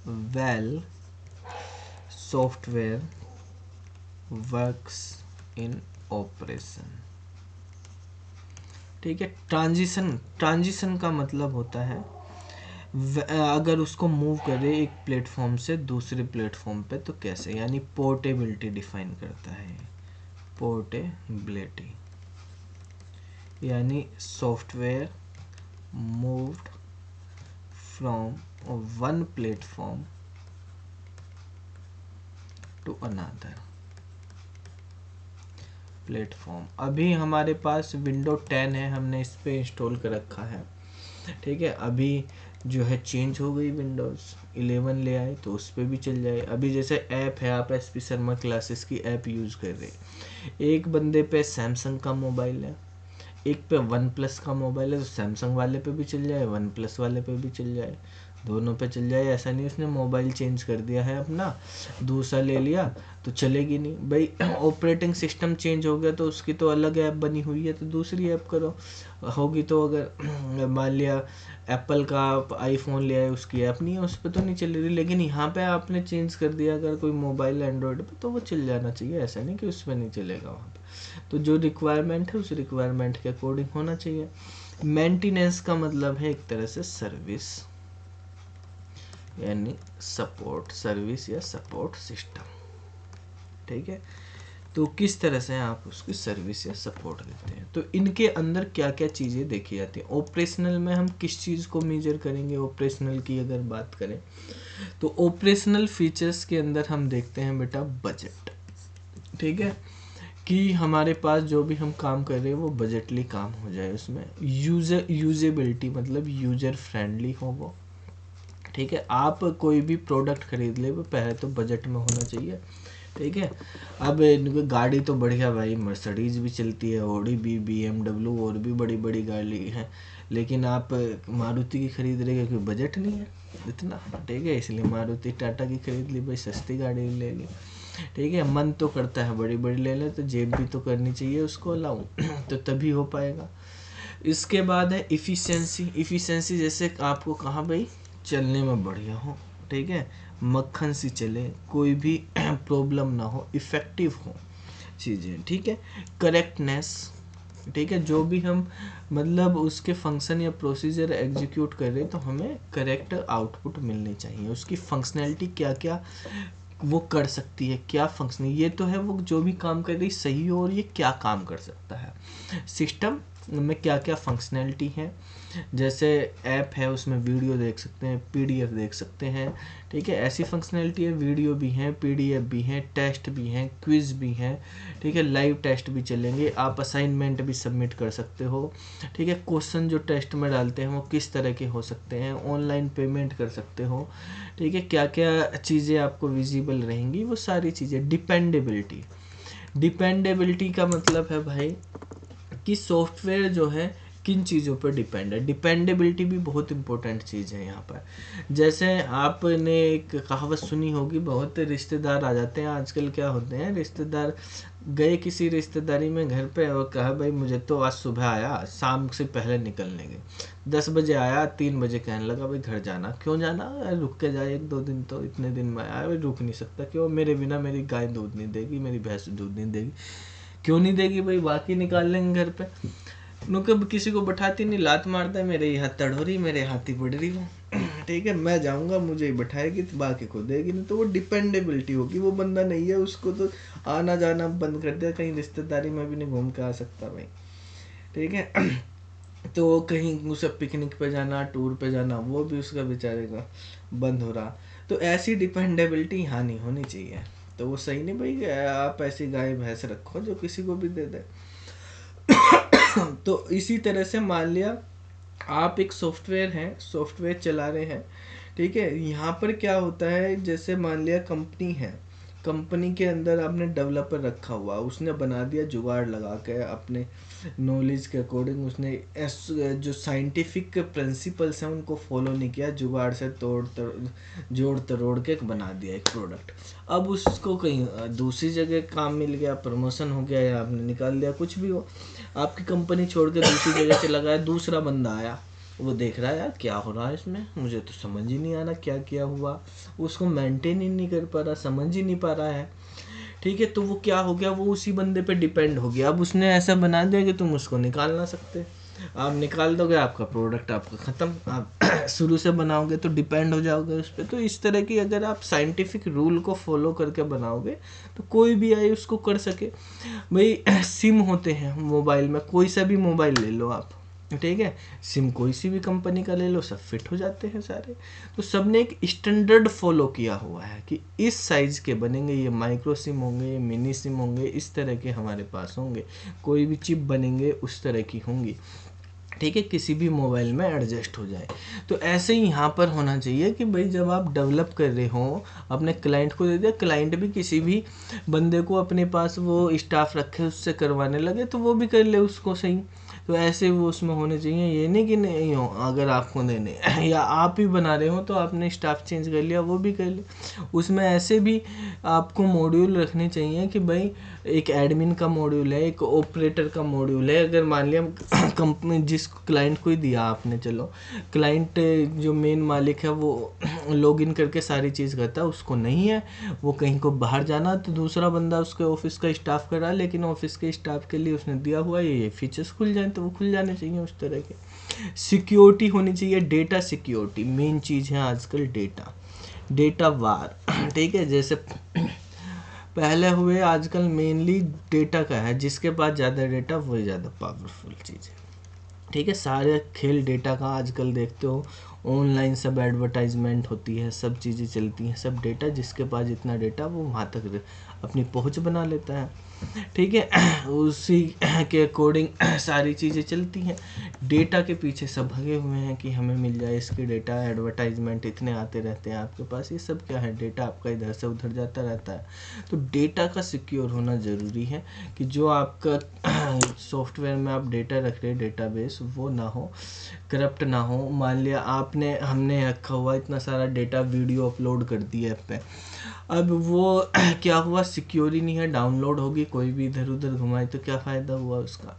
well software works in operation. ठीक है, ट्रांजिशन का मतलब होता है अगर उसको मूव करे एक प्लेटफॉर्म से दूसरे प्लेटफॉर्म पे तो कैसे, यानी पोर्टेबिलिटी डिफाइन करता है। पोर्टेबिलिटी यानी software moved from one platform to another platform. अभी हमारे पास विंडो 10 है, हमने इस पे इंस्टॉल कर रखा है। ठीक है, अभी जो है चेंज हो गई, विंडोज़ 11 ले आए तो उस पर भी चल जाए। अभी जैसे ऐप है, आप SP शर्मा क्लासेस की ऐप यूज़ कर रहे, एक बंदे पे सैमसंग का मोबाइल है, एक पे वन प्लस का मोबाइल है, तो सैमसंग वाले पे भी चल जाए, वन प्लस वाले पे भी चल जाए, दोनों पे चल जाए। ऐसा नहीं उसने मोबाइल चेंज कर दिया है अपना, दूसरा ले लिया तो चलेगी नहीं भाई। ऑपरेटिंग सिस्टम चेंज हो गया तो उसकी तो अलग ऐप बनी हुई है, तो दूसरी ऐप करो होगी। तो अगर मान लिया एप्पल का आप आईफोन ले आए, उसकी ऐप नहीं है, उस पर तो नहीं चल रही, लेकिन यहाँ पे आपने चेंज कर दिया अगर कोई मोबाइल एंड्रॉयड पे तो वो चल जाना चाहिए। ऐसा नहीं कि उस पर नहीं चलेगा वहाँ पे। तो जो रिक्वायरमेंट है उस रिक्वायरमेंट के अकॉर्डिंग होना चाहिए। मेंटेनेंस का मतलब है एक तरह से सर्विस, यानी सपोर्ट सर्विस या सपोर्ट सिस्टम। ठीक है, तो किस तरह से आप उसकी सर्विस या सपोर्ट देते हैं। तो इनके अंदर क्या क्या चीज़ें देखी जाती हैं। ऑपरेशनल में हम किस चीज़ को मेजर करेंगे, ऑपरेशनल की अगर बात करें तो ऑपरेशनल फीचर्स के अंदर हम देखते हैं बेटा बजट। ठीक है, कि हमारे पास जो भी हम काम कर रहे हैं वो बजटली काम हो जाए, उसमें यूजेबिलिटी मतलब यूजर फ्रेंडली हो वो। ठीक है, आप कोई भी प्रोडक्ट खरीद ले वो पहले तो बजट में होना चाहिए। ठीक है, अब इनकी गाड़ी तो बढ़िया भाई, मर्सिडीज भी चलती है, ऑडी भी, BMW और भी बड़ी बड़ी गाड़ी है, लेकिन आप मारुति की खरीद रहे क्योंकि बजट नहीं है इतना। ठीक है, इसलिए मारुति टाटा की खरीद ली भाई, सस्ती गाड़ी ले ली। ठीक है, मन तो करता है बड़ी बड़ी ले ले, तो जेब भी तो करनी चाहिए उसको अलाउ तो तभी हो पाएगा। इसके बाद है इफ़िशेंसी जैसे आपको कहा भाई चलने में बढ़िया हो। ठीक है, मक्खन सी चले, कोई भी प्रॉब्लम ना हो, इफ़ेक्टिव हो चीज़ें। ठीक है, करेक्टनेस। ठीक है, जो भी हम मतलब उसके फंक्शन या प्रोसीजर एग्जीक्यूट कर रहे हैं तो हमें करेक्ट आउटपुट मिलनी चाहिए। उसकी फंक्शनैलिटी क्या क्या वो कर सकती है, क्या फंक्शन, ये तो है वो जो भी काम कर रही सही हो और ये क्या काम कर सकता है, सिस्टम में क्या क्या फंक्शनैलिटी है। जैसे ऐप है उसमें वीडियो देख सकते हैं, PDF देख सकते हैं। ठीक है, ऐसी फंक्शनैलिटी है, वीडियो भी हैं, PDF भी हैं, टेस्ट भी हैं, क्विज़ भी हैं। ठीक है, लाइव टेस्ट भी चलेंगे, आप असाइनमेंट भी सबमिट कर सकते हो। ठीक है, क्वेश्चन जो टेस्ट में डालते हैं वो किस तरह के हो सकते हैं, ऑनलाइन पेमेंट कर सकते हो। ठीक है, क्या क्या चीज़ें आपको विजिबल रहेंगी, वो सारी चीज़ें। डिपेंडेबिलिटी का मतलब है भाई कि सॉफ्टवेयर जो है किन चीज़ों पर डिपेंड है। डिपेंडेबिलिटी भी बहुत इंपॉर्टेंट चीज़ है यहाँ पर। जैसे आपने एक कहावत सुनी होगी, बहुत रिश्तेदार आ जाते हैं आजकल, क्या होते हैं रिश्तेदार गए किसी रिश्तेदारी में घर पे और कहा भाई मुझे तो आज सुबह आया, शाम से पहले निकल लेंगे, 10 बजे आया, 3 बजे कहने लगा भाई घर जाना। क्यों जाना, रुक के जाए 1-2 दिन, तो इतने दिन में आया भाई, रुक नहीं सकता। क्यों, मेरे बिना मेरी गाय दूध नहीं देगी, मेरी भैंस दूध नहीं देगी। क्यों नहीं देगी भाई, बाकी निकाल लेंगे घर पे। कब किसी को बैठाती नहीं, लात मारता है, मेरे यहाँ तड़ोरी, मेरे हाथी पड़ रही हो। ठीक है, मैं जाऊंगा मुझे ही बैठाएगी तो बाकी को देगी नहीं, तो वो डिपेंडेबिलिटी होगी। वो बंदा नहीं है, उसको तो आना जाना बंद कर दिया, कहीं रिश्तेदारी में भी नहीं घूम के आ सकता भाई। ठीक है, तो कहीं उसे पिकनिक पे जाना, टूर पे जाना, वो भी उसका बेचारे का बंद हो रहा। तो ऐसी डिपेंडेबिलिटी यहाँ नहीं होनी चाहिए। तो वो सही नहीं भाई, आप ऐसी गाय भैंस रखो जो किसी को भी दे दे। तो इसी तरह से मान लिया आप एक सॉफ्टवेयर हैं, सॉफ्टवेयर चला रहे हैं। ठीक है, यहाँ पर क्या होता है, जैसे मान लिया कंपनी है, कंपनी के अंदर आपने डेवलपर रखा हुआ, उसने बना दिया जुगाड़ लगा के अपने नॉलेज के अकॉर्डिंग, उसने जो साइंटिफिक प्रिंसिपल्स हैं उनको फॉलो नहीं किया, जुगाड़ से जोड़ तरोड़ के बना दिया एक प्रोडक्ट। अब उसको कहीं दूसरी जगह काम मिल गया, प्रमोशन हो गया, या आपने निकाल दिया, कुछ भी हो, आपकी कंपनी छोड़ के दूसरी जगह चला गया, दूसरा बंदा आया, वो देख रहा है यार क्या हो रहा है इसमें, मुझे तो समझ ही नहीं आ रहा क्या किया हुआ, उसको मेंटेन ही नहीं कर पा रहा, समझ ही नहीं पा रहा है। ठीक है, तो वो क्या हो गया, वो उसी बंदे पे डिपेंड हो गया। अब उसने ऐसा बना दिया कि तुम उसको निकाल ना सकते, आप निकाल दोगे आपका प्रोडक्ट आपका ख़त्म। आप शुरू से बनाओगे तो डिपेंड हो जाओगे उस पर। तो इस तरह की अगर आप साइंटिफिक रूल को फॉलो करके बनाओगे तो कोई भी आए उसको कर सके। भाई सिम होते हैं मोबाइल में, कोई सा भी मोबाइल ले लो आप, ठीक है, सिम कोई सी भी कंपनी का ले लो, सब फिट हो जाते हैं सारे। तो सब ने एक स्टैंडर्ड फॉलो किया हुआ है कि इस साइज़ के बनेंगे, ये माइक्रो सिम होंगे, ये मिनी सिम होंगे, इस तरह के हमारे पास होंगे, कोई भी चिप बनेंगे उस तरह की होंगी, ठीक है, किसी भी मोबाइल में एडजस्ट हो जाए। तो ऐसे ही यहाँ पर होना चाहिए कि भाई जब आप डेवलप कर रहे हो, अपने क्लाइंट को दे दिया, क्लाइंट भी किसी भी बंदे को अपने पास वो स्टाफ रखे उससे करवाने लगे तो वो भी कर ले उसको सही। तो ऐसे वो उसमें होने चाहिए, ये नहीं कि नहीं हो अगर आपको देने या आप ही बना रहे हो तो आपने स्टाफ चेंज कर लिया, वो भी कर ले। उसमें ऐसे भी आपको मॉड्यूल रखने चाहिए कि भाई एक एडमिन का मॉड्यूल है, एक ऑपरेटर का मॉड्यूल है। अगर मान लिया कंपनी जिस क्लाइंट को ही दिया आपने, चलो क्लाइंट जो मेन मालिक है वो लॉगिन करके सारी चीज़ करता है, उसको नहीं है, वो कहीं को बाहर जाना तो दूसरा बंदा उसके ऑफिस का स्टाफ कर रहा है, लेकिन ऑफिस के स्टाफ के लिए उसने दिया हुआ ये फीचर्स खुल जाए तो वो खुल जाने चाहिए उस तरह के। सिक्योरिटी होनी चाहिए, डेटा सिक्योरिटी मेन चीज़ है आजकल, डेटा वार, ठीक है, जैसे पहले हुए, आजकल मेनली डेटा का है, जिसके पास ज़्यादा डेटा वही ज़्यादा पावरफुल चीज़ है, ठीक है। सारे खेल डेटा का आजकल देखते हो, ऑनलाइन सब एडवर्टाइजमेंट होती है, सब चीज़ें चलती हैं, सब डेटा, जिसके पास जितना डेटा वो वहाँ तक अपनी पहुँच बना लेता है, ठीक है। उसी के अकॉर्डिंग सारी चीज़ें चलती हैं। डेटा के पीछे सब भगे हुए हैं कि हमें मिल जाए इसके डेटा, एडवर्टाइजमेंट इतने आते रहते हैं आपके पास, ये सब क्या है, डेटा आपका इधर से उधर जाता रहता है। तो डेटा का सिक्योर होना ज़रूरी है कि जो आपका सॉफ्टवेयर में आप डेटा रख रहे हैं, डेटाबेस, वो ना हो, करप्ट ना हो। मान लिया हमने रखा हुआ इतना सारा डेटा, वीडियो अपलोड कर दिया ऐप पे, अब वो क्या हुआ, सिक्योर ही नहीं है, डाउनलोड होगी, कोई भी इधर उधर घुमाए तो क्या फ़ायदा हुआ उसका,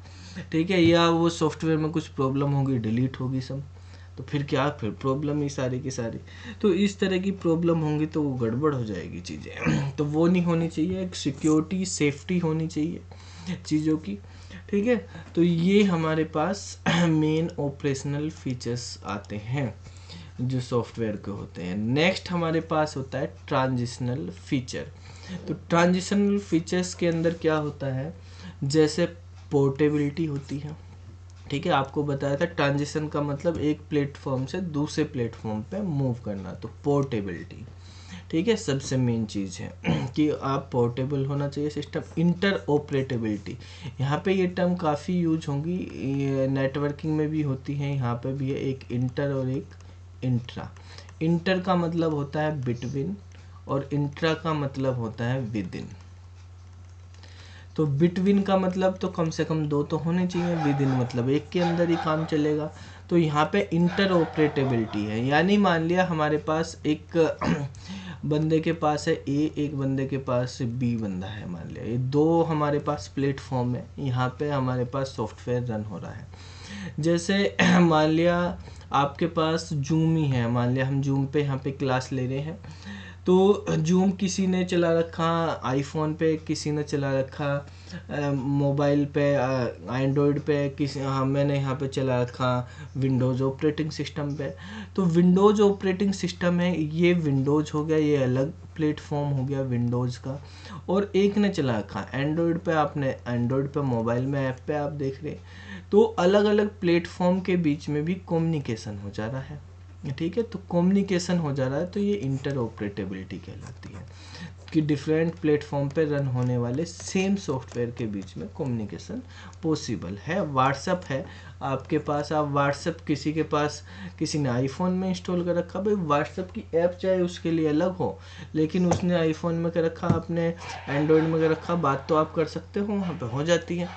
ठीक है। या वो सॉफ्टवेयर में कुछ प्रॉब्लम होगी, डिलीट होगी सब, तो फिर क्या, फिर प्रॉब्लम ही सारी की सारी। तो इस तरह की प्रॉब्लम होंगी तो वो गड़बड़ हो जाएगी चीज़ें, तो वो नहीं होनी चाहिए। एक सिक्योरिटी सेफ्टी होनी चाहिए चीज़ों की, ठीक है। तो ये हमारे पास मेन ऑपरेशनल फीचर्स आते हैं जो सॉफ्टवेयर के होते हैं। नेक्स्ट हमारे पास होता है ट्रांजिशनल फीचर। तो ट्रांजिशनल फीचर्स के अंदर क्या होता है, जैसे पोर्टेबिलिटी होती है, ठीक है, आपको बताया था ट्रांजिशन का मतलब एक प्लेटफॉर्म से दूसरे प्लेटफॉर्म पे मूव करना, तो पोर्टेबिलिटी, ठीक है, सबसे मेन चीज़ है कि आप पोर्टेबल होना चाहिए सिस्टम। इंटर ऑपरेटेबिलिटी, यहाँ पे ये टर्म काफ़ी यूज होंगी, नेटवर्किंग में भी होती है, यहाँ पे भी है, एक इंटर और एक इंट्रा। इंटर का मतलब होता है बिटवीन और इंट्रा का मतलब होता है विद इन। तो बिटवीन का मतलब तो कम से कम दो तो होने चाहिए, विद इन मतलब एक के अंदर ही काम चलेगा। तो यहाँ पे इंटर ऑपरेटेबिलिटी है, यानी मान लिया हमारे पास एक बंदे के पास है ए, एक बंदे के पास बी बंदा है, मान लिया ये दो हमारे पास प्लेटफॉर्म है, यहाँ पे हमारे पास सॉफ्टवेयर रन हो रहा है। जैसे मान लिया आपके पास जूम ही है, मान लिया हम जूम पे यहाँ पे क्लास ले रहे हैं, तो जूम किसी ने चला रखा आईफोन पे, किसी ने चला रखा मोबाइल पे, एंड्रॉयड पे, मैंने यहाँ पे चला रखा विंडोज़ ऑपरेटिंग सिस्टम पे। तो विंडोज़ ऑपरेटिंग सिस्टम है, ये विंडोज़ हो गया, ये अलग प्लेटफॉर्म हो गया विंडोज़ का। और एक ने चला रखा एंड्रॉयड पे, आपने एंड्रॉयड पे मोबाइल में ऐप पे आप देख रहे, तो अलग अलग प्लेटफॉर्म के बीच में भी कम्युनिकेशन हो जा रहा है, ठीक है। तो कम्युनिकेशन हो जा रहा है, तो ये इंटर ऑपरेटेबिलिटी कहलाती है कि डिफरेंट प्लेटफॉर्म पे रन होने वाले सेम सॉफ्टवेयर के बीच में कम्युनिकेशन पॉसिबल है। व्हाट्सअप है आपके पास, आप व्हाट्सअप किसी के पास, किसी ने आईफोन में इंस्टॉल कर रखा, भाई व्हाट्सअप की ऐप चाहे उसके लिए अलग हो, लेकिन उसने आईफोन में कर रखा, आपने एंड्रॉयड में कर रखा, बात तो आप कर सकते हो, वहाँ पे हो जाती है।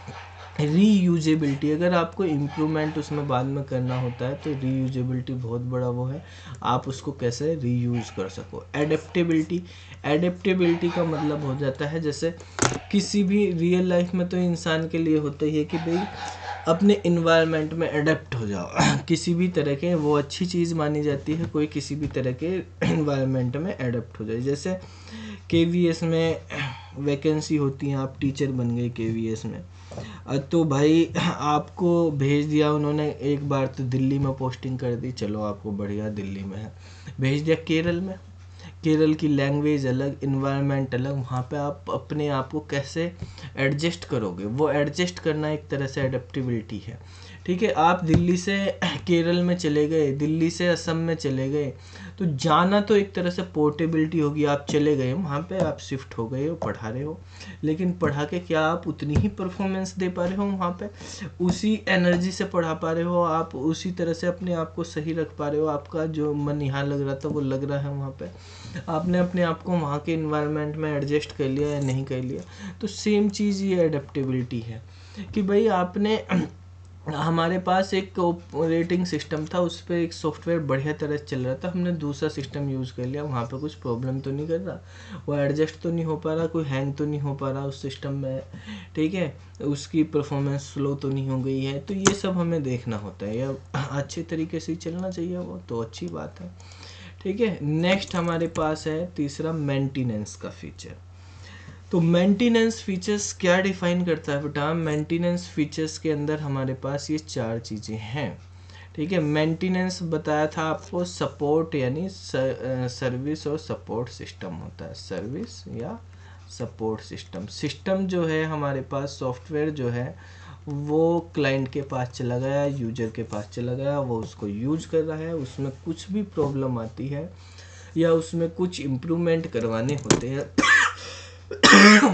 रीयूजेबिलिटी, अगर आपको इम्प्रूवमेंट उसमें बाद में करना होता है तो रीयूजेबिलिटी बहुत बड़ा वो है, आप उसको कैसे रीयूज़ कर सको। एडेप्टेबिलिटी, एडेप्टेबिलिटी का मतलब हो जाता है जैसे किसी भी रियल लाइफ में तो इंसान के लिए होता ही है कि भाई अपने इन्वायरमेंट में अडेप्ट हो जाओ किसी भी तरह के, वो अच्छी चीज़ मानी जाती है कोई किसी भी तरह के इन्वायरमेंट में अडेप्ट हो जाए। जैसे केवीएस में वैकेंसी होती है, आप टीचर बन गए केवीएस में, तो भाई आपको भेज दिया उन्होंने, एक बार तो दिल्ली में पोस्टिंग कर दी, चलो आपको बढ़िया दिल्ली में है, भेज दिया केरल में, केरल की लैंग्वेज अलग, इन्वायरमेंट अलग, वहाँ पे आप अपने आप को कैसे एडजस्ट करोगे, वो एडजस्ट करना एक तरह से एडेप्टेबिलिटी है। ठीक है, आप दिल्ली से केरल में चले गए, दिल्ली से असम में चले गए, तो जाना तो एक तरह से पोर्टेबिलिटी होगी, आप चले गए वहाँ पे, आप शिफ्ट हो गए हो, पढ़ा रहे हो, लेकिन पढ़ा के क्या आप उतनी ही परफॉर्मेंस दे पा रहे हो वहाँ पे, उसी एनर्जी से पढ़ा पा रहे हो, आप उसी तरह से अपने आप को सही रख पा रहे हो, आपका जो मन यहाँ लग रहा था वो लग रहा है वहाँ पे, आपने अपने आप को वहाँ के इन्वायरमेंट में एडजस्ट कर लिया या नहीं कर लिया। तो सेम चीज़ ये एडेप्टेबिलिटी है कि भाई आपने हमारे पास एक ऑपरेटिंग सिस्टम था, उस पर एक सॉफ्टवेयर बढ़िया तरह से चल रहा था, हमने दूसरा सिस्टम यूज़ कर लिया, वहाँ पे कुछ प्रॉब्लम तो नहीं कर रहा, वो एडजस्ट तो नहीं हो पा रहा, कोई हैंग तो नहीं हो पा रहा उस सिस्टम में, ठीक है, उसकी परफॉर्मेंस स्लो तो नहीं हो गई है, तो ये सब हमें देखना होता है, या अच्छे तरीके से चलना चाहिए, वो तो अच्छी बात है। ठीक है, नेक्स्ट हमारे पास है तीसरा मेंटेनेंस का फीचर। तो मेंटेनेंस फीचर्स क्या डिफाइन करता है बेटा, मेंटेनेंस फीचर्स के अंदर हमारे पास ये 4 चीज़ें हैं। ठीक है, मेंटेनेंस बताया था आपको, सपोर्ट यानी सर्विस और सपोर्ट सिस्टम होता है, सर्विस या सपोर्ट सिस्टम। सिस्टम जो है हमारे पास, सॉफ्टवेयर जो है वो क्लाइंट के पास चला गया, यूजर के पास चला गया, वो उसको यूज कर रहा है, उसमें कुछ भी प्रॉब्लम आती है या उसमें कुछ इम्प्रूवमेंट करवाने होते हैं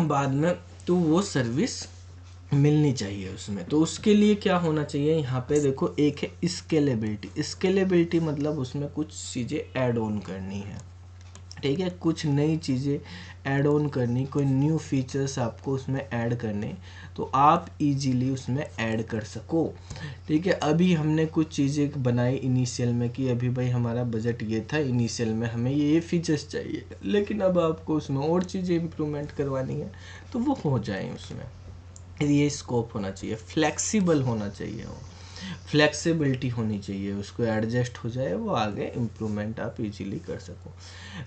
बाद में, तो वो सर्विस मिलनी चाहिए उसमें। तो उसके लिए क्या होना चाहिए, यहाँ पे देखो एक है स्केलेबिलिटी। स्केलेबिलिटी मतलब उसमें कुछ चीज़ें ऐड ऑन करनी है, ठीक है, कुछ नई चीज़ें ऐड ऑन करनी, कोई न्यू फीचर्स आपको उसमें ऐड करने, तो आप इजीली उसमें ऐड कर सको। ठीक है, अभी हमने कुछ चीज़ें बनाई इनिशियल में कि अभी भाई हमारा बजट ये था, इनिशियल में हमें ये फीचर्स चाहिए, लेकिन अब आपको उसमें और चीज़ें इम्प्रूवमेंट करवानी है तो वो हो जाए उसमें। ये स्कोप होना चाहिए, फ्लेक्सिबल होना चाहिए, वो फ्लेक्सिबिलिटी होनी चाहिए, उसको एडजस्ट हो जाए, वो आगे इम्प्रूवमेंट आप इजीली कर सको।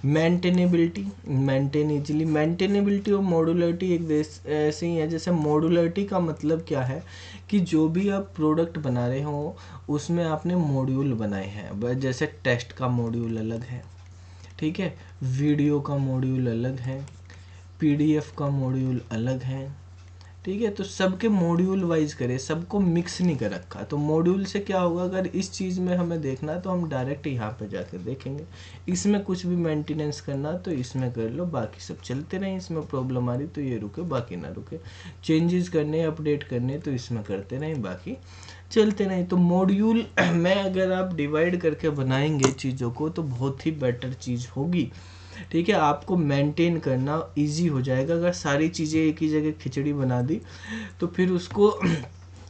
मेंटेनेबिलिटी, मेंटेन इजीली, मेंटेनेबिलिटी और मॉड्यूलरिटी एक ऐसे ही है, जैसे मॉड्यूलरिटी का मतलब क्या है कि जो भी आप प्रोडक्ट बना रहे हो उसमें आपने मॉड्यूल बनाए हैं, जैसे टेस्ट का मॉड्यूल अलग है, ठीक है, वीडियो का मॉड्यूल अलग है, पीडीएफ का मॉड्यूल अलग है, ठीक है, तो सबके मॉड्यूल वाइज करे, सबको मिक्स नहीं कर रखा। तो मॉड्यूल से क्या होगा, अगर इस चीज़ में हमें देखना है तो हम डायरेक्ट यहाँ पे जाकर देखेंगे, इसमें कुछ भी मेंटेनेंस करना तो इसमें कर लो, बाकी सब चलते रहें, इसमें प्रॉब्लम आ रही तो ये रुके बाकी ना रुके, चेंजेस करने अपडेट करने तो इसमें करते रहें, बाकी चलते रहें। तो मॉड्यूल में अगर आप डिवाइड करके बनाएंगे चीज़ों को तो बहुत ही बेटर चीज़ होगी। ठीक है, आपको मेंटेन करना इजी हो जाएगा, अगर सारी चीज़ें एक ही जगह खिचड़ी बना दी तो फिर उसको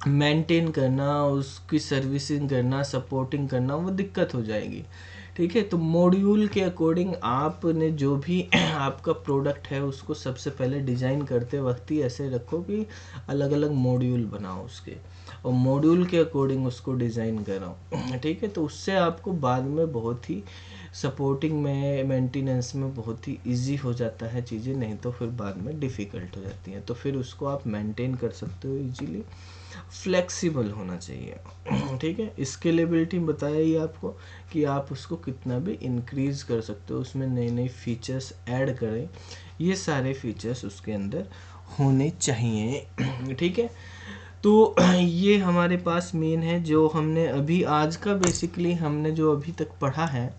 मेंटेन करना, उसकी सर्विसिंग करना, सपोर्टिंग करना, वो दिक्कत हो जाएगी। ठीक है, तो मॉड्यूल के अकॉर्डिंग आपने जो भी आपका प्रोडक्ट है उसको सबसे पहले डिज़ाइन करते वक्त ही ऐसे रखो कि अलग अलग मॉड्यूल बनाओ उसके, और मॉड्यूल के अकॉर्डिंग उसको डिज़ाइन कराओ। ठीक है, तो उससे आपको बाद में बहुत ही सपोर्टिंग में, मेंटेनेंस में बहुत ही इजी हो जाता है चीज़ें, नहीं तो फिर बाद में डिफ़िकल्ट हो जाती हैं, तो फिर उसको आप मेंटेन कर सकते हो इजीली। फ्लेक्सिबल होना चाहिए, ठीक है, स्केलेबिलिटी बताया ही आपको कि आप उसको कितना भी इंक्रीज़ कर सकते हो, उसमें नए नए फीचर्स ऐड करें, ये सारे फीचर्स उसके अंदर होने चाहिए। ठीक है, तो ये हमारे पास मेन है जो हमने अभी आज का बेसिकली हमने जो अभी तक पढ़ा है,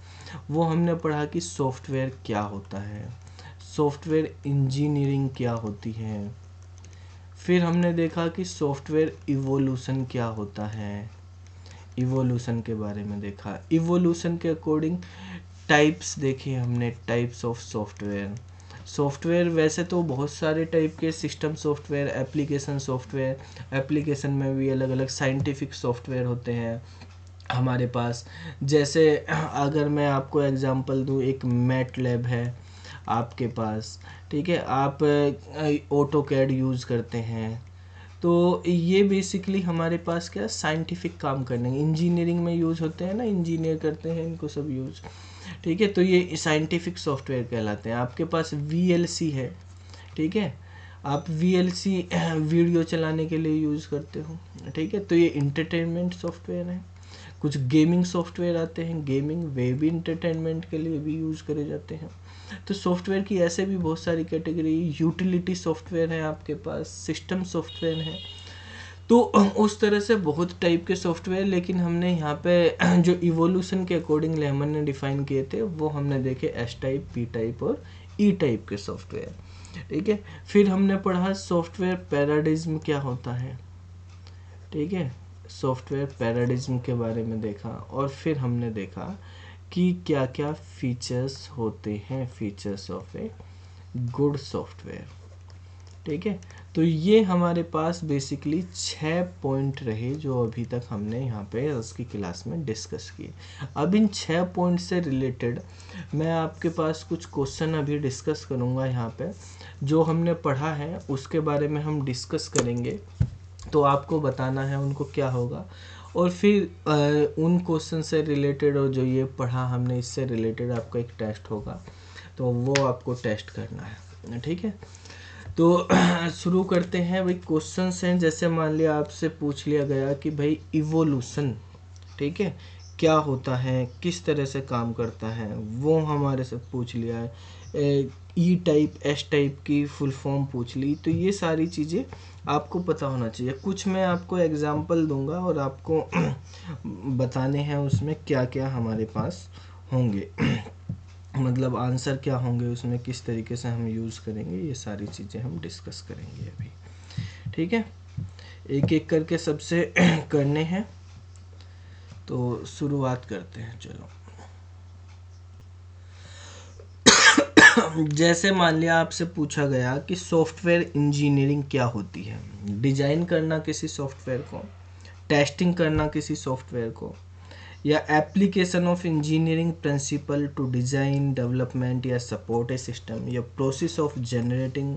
वो हमने पढ़ा कि सॉफ्टवेयर क्या होता है, सॉफ्टवेयर इंजीनियरिंग क्या होती है, फिर हमने देखा कि सॉफ्टवेयर इवोल्यूशन क्या होता है, इवोल्यूशन के बारे में देखा, इवोल्यूशन के अकॉर्डिंग टाइप्स देखे हमने, टाइप्स ऑफ सॉफ्टवेयर। सॉफ्टवेयर वैसे तो बहुत सारे टाइप के, system software, application software, application में भी अलग अलग साइंटिफिक सॉफ्टवेयर होते हैं हमारे पास। जैसे अगर मैं आपको एग्जांपल दूं, एक मैटलैब है आपके पास, ठीक है, आप ऑटोकैड यूज़ करते हैं, तो ये बेसिकली हमारे पास क्या साइंटिफिक काम करने के, इंजीनियरिंग में यूज होते हैं ना, इंजीनियर करते हैं इनको सब यूज, ठीक है। तो ये साइंटिफिक सॉफ्टवेयर कहलाते हैं। आपके पास VLC है, ठीक है, आप VLC वीडियो चलाने के लिए यूज़ करते हो, ठीक है। तो ये इंटरटेनमेंट सॉफ्टवेयर है। कुछ गेमिंग सॉफ्टवेयर आते हैं, गेमिंग वे भी इंटरटेनमेंट के लिए भी यूज़ करे जाते हैं। तो सॉफ्टवेयर की ऐसे भी बहुत सारी कैटेगरी, यूटिलिटी सॉफ्टवेयर है आपके पास, सिस्टम सॉफ्टवेयर है। तो उस तरह से बहुत टाइप के सॉफ्टवेयर, लेकिन हमने यहाँ पे जो इवोल्यूशन के अकॉर्डिंग लेमन ने डिफाइन किए थे वो हमने देखे S टाइप, P टाइप और E टाइप के सॉफ्टवेयर, ठीक है। फिर हमने पढ़ा सॉफ्टवेयर पैराडिज्म क्या होता है, ठीक है, सॉफ्टवेयर पैराडिज्म के बारे में देखा। और फिर हमने देखा कि क्या क्या फीचर्स होते हैं, features of a good software, ठीक है। तो ये हमारे पास बेसिकली 6 पॉइंट रहे जो अभी तक हमने यहाँ पे आज की क्लास में डिस्कस किए। अब इन 6 पॉइंट से रिलेटेड मैं आपके पास कुछ क्वेश्चन अभी डिस्कस करूँगा। यहाँ पे जो हमने पढ़ा है उसके बारे में हम डिस्कस करेंगे, तो आपको बताना है उनको क्या होगा। और फिर उन क्वेश्चन से रिलेटेड और जो ये पढ़ा हमने इससे रिलेटेड आपका एक टेस्ट होगा, तो वो आपको टेस्ट करना है, ठीक है। तो शुरू करते हैं भाई। क्वेश्चंस हैं, जैसे मान लिया आपसे पूछ लिया गया कि भाई इवोल्यूशन, ठीक है, क्या होता है, किस तरह से काम करता है, वो हमारे से पूछ लिया है। E टाइप, S टाइप की फुल फॉर्म पूछ ली। तो ये सारी चीज़ें आपको पता होना चाहिए। कुछ मैं आपको एग्जांपल दूंगा और आपको बताने हैं उसमें क्या क्या हमारे पास होंगे मतलब आंसर क्या होंगे उसमें, किस तरीके से हम यूज़ करेंगे, ये सारी चीज़ें हम डिस्कस करेंगे अभी, ठीक है। एक एक करके सबसे करने हैं, तो शुरुआत करते हैं। चलो जैसे मान लिया आपसे पूछा गया कि सॉफ्टवेयर इंजीनियरिंग क्या होती है, डिजाइन करना किसी सॉफ्टवेयर को, टेस्टिंग करना किसी सॉफ्टवेयर को, या application of engineering principle to design development या सपोर्ट ए सिस्टम, या प्रोसेस ऑफ जनरेटिंग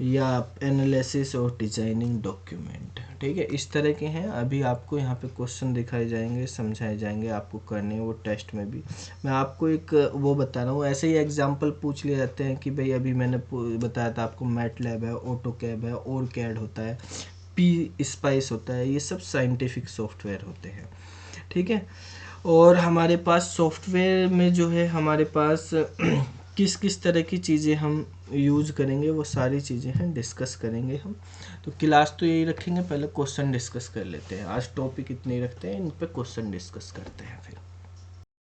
या एनालिसिस और डिजाइनिंग डॉक्यूमेंट, ठीक है। इस तरह के हैं। अभी आपको यहाँ पे क्वेश्चन दिखाए जाएंगे, समझाए जाएंगे, आपको करने वो टेस्ट में भी। मैं आपको एक वो बता रहा हूँ, ऐसे ही एग्जांपल पूछ लिए जाते हैं कि भाई अभी मैंने बताया था आपको मैटलैब है, ऑटोकैड है, और कैड होता है, पी स्पाइस होता है, ये सब साइंटिफिक सॉफ्टवेयर होते हैं, ठीक है। और हमारे पास सॉफ्टवेयर में जो है हमारे पास किस किस तरह की चीज़ें हम यूज़ करेंगे, वो सारी चीज़ें हैं डिस्कस करेंगे हम। तो क्लास तो यही रखेंगे, पहले क्वेश्चन डिस्कस कर लेते हैं। आज टॉपिक इतने ही रखते हैं, इन पे क्वेश्चन डिस्कस करते हैं फिर।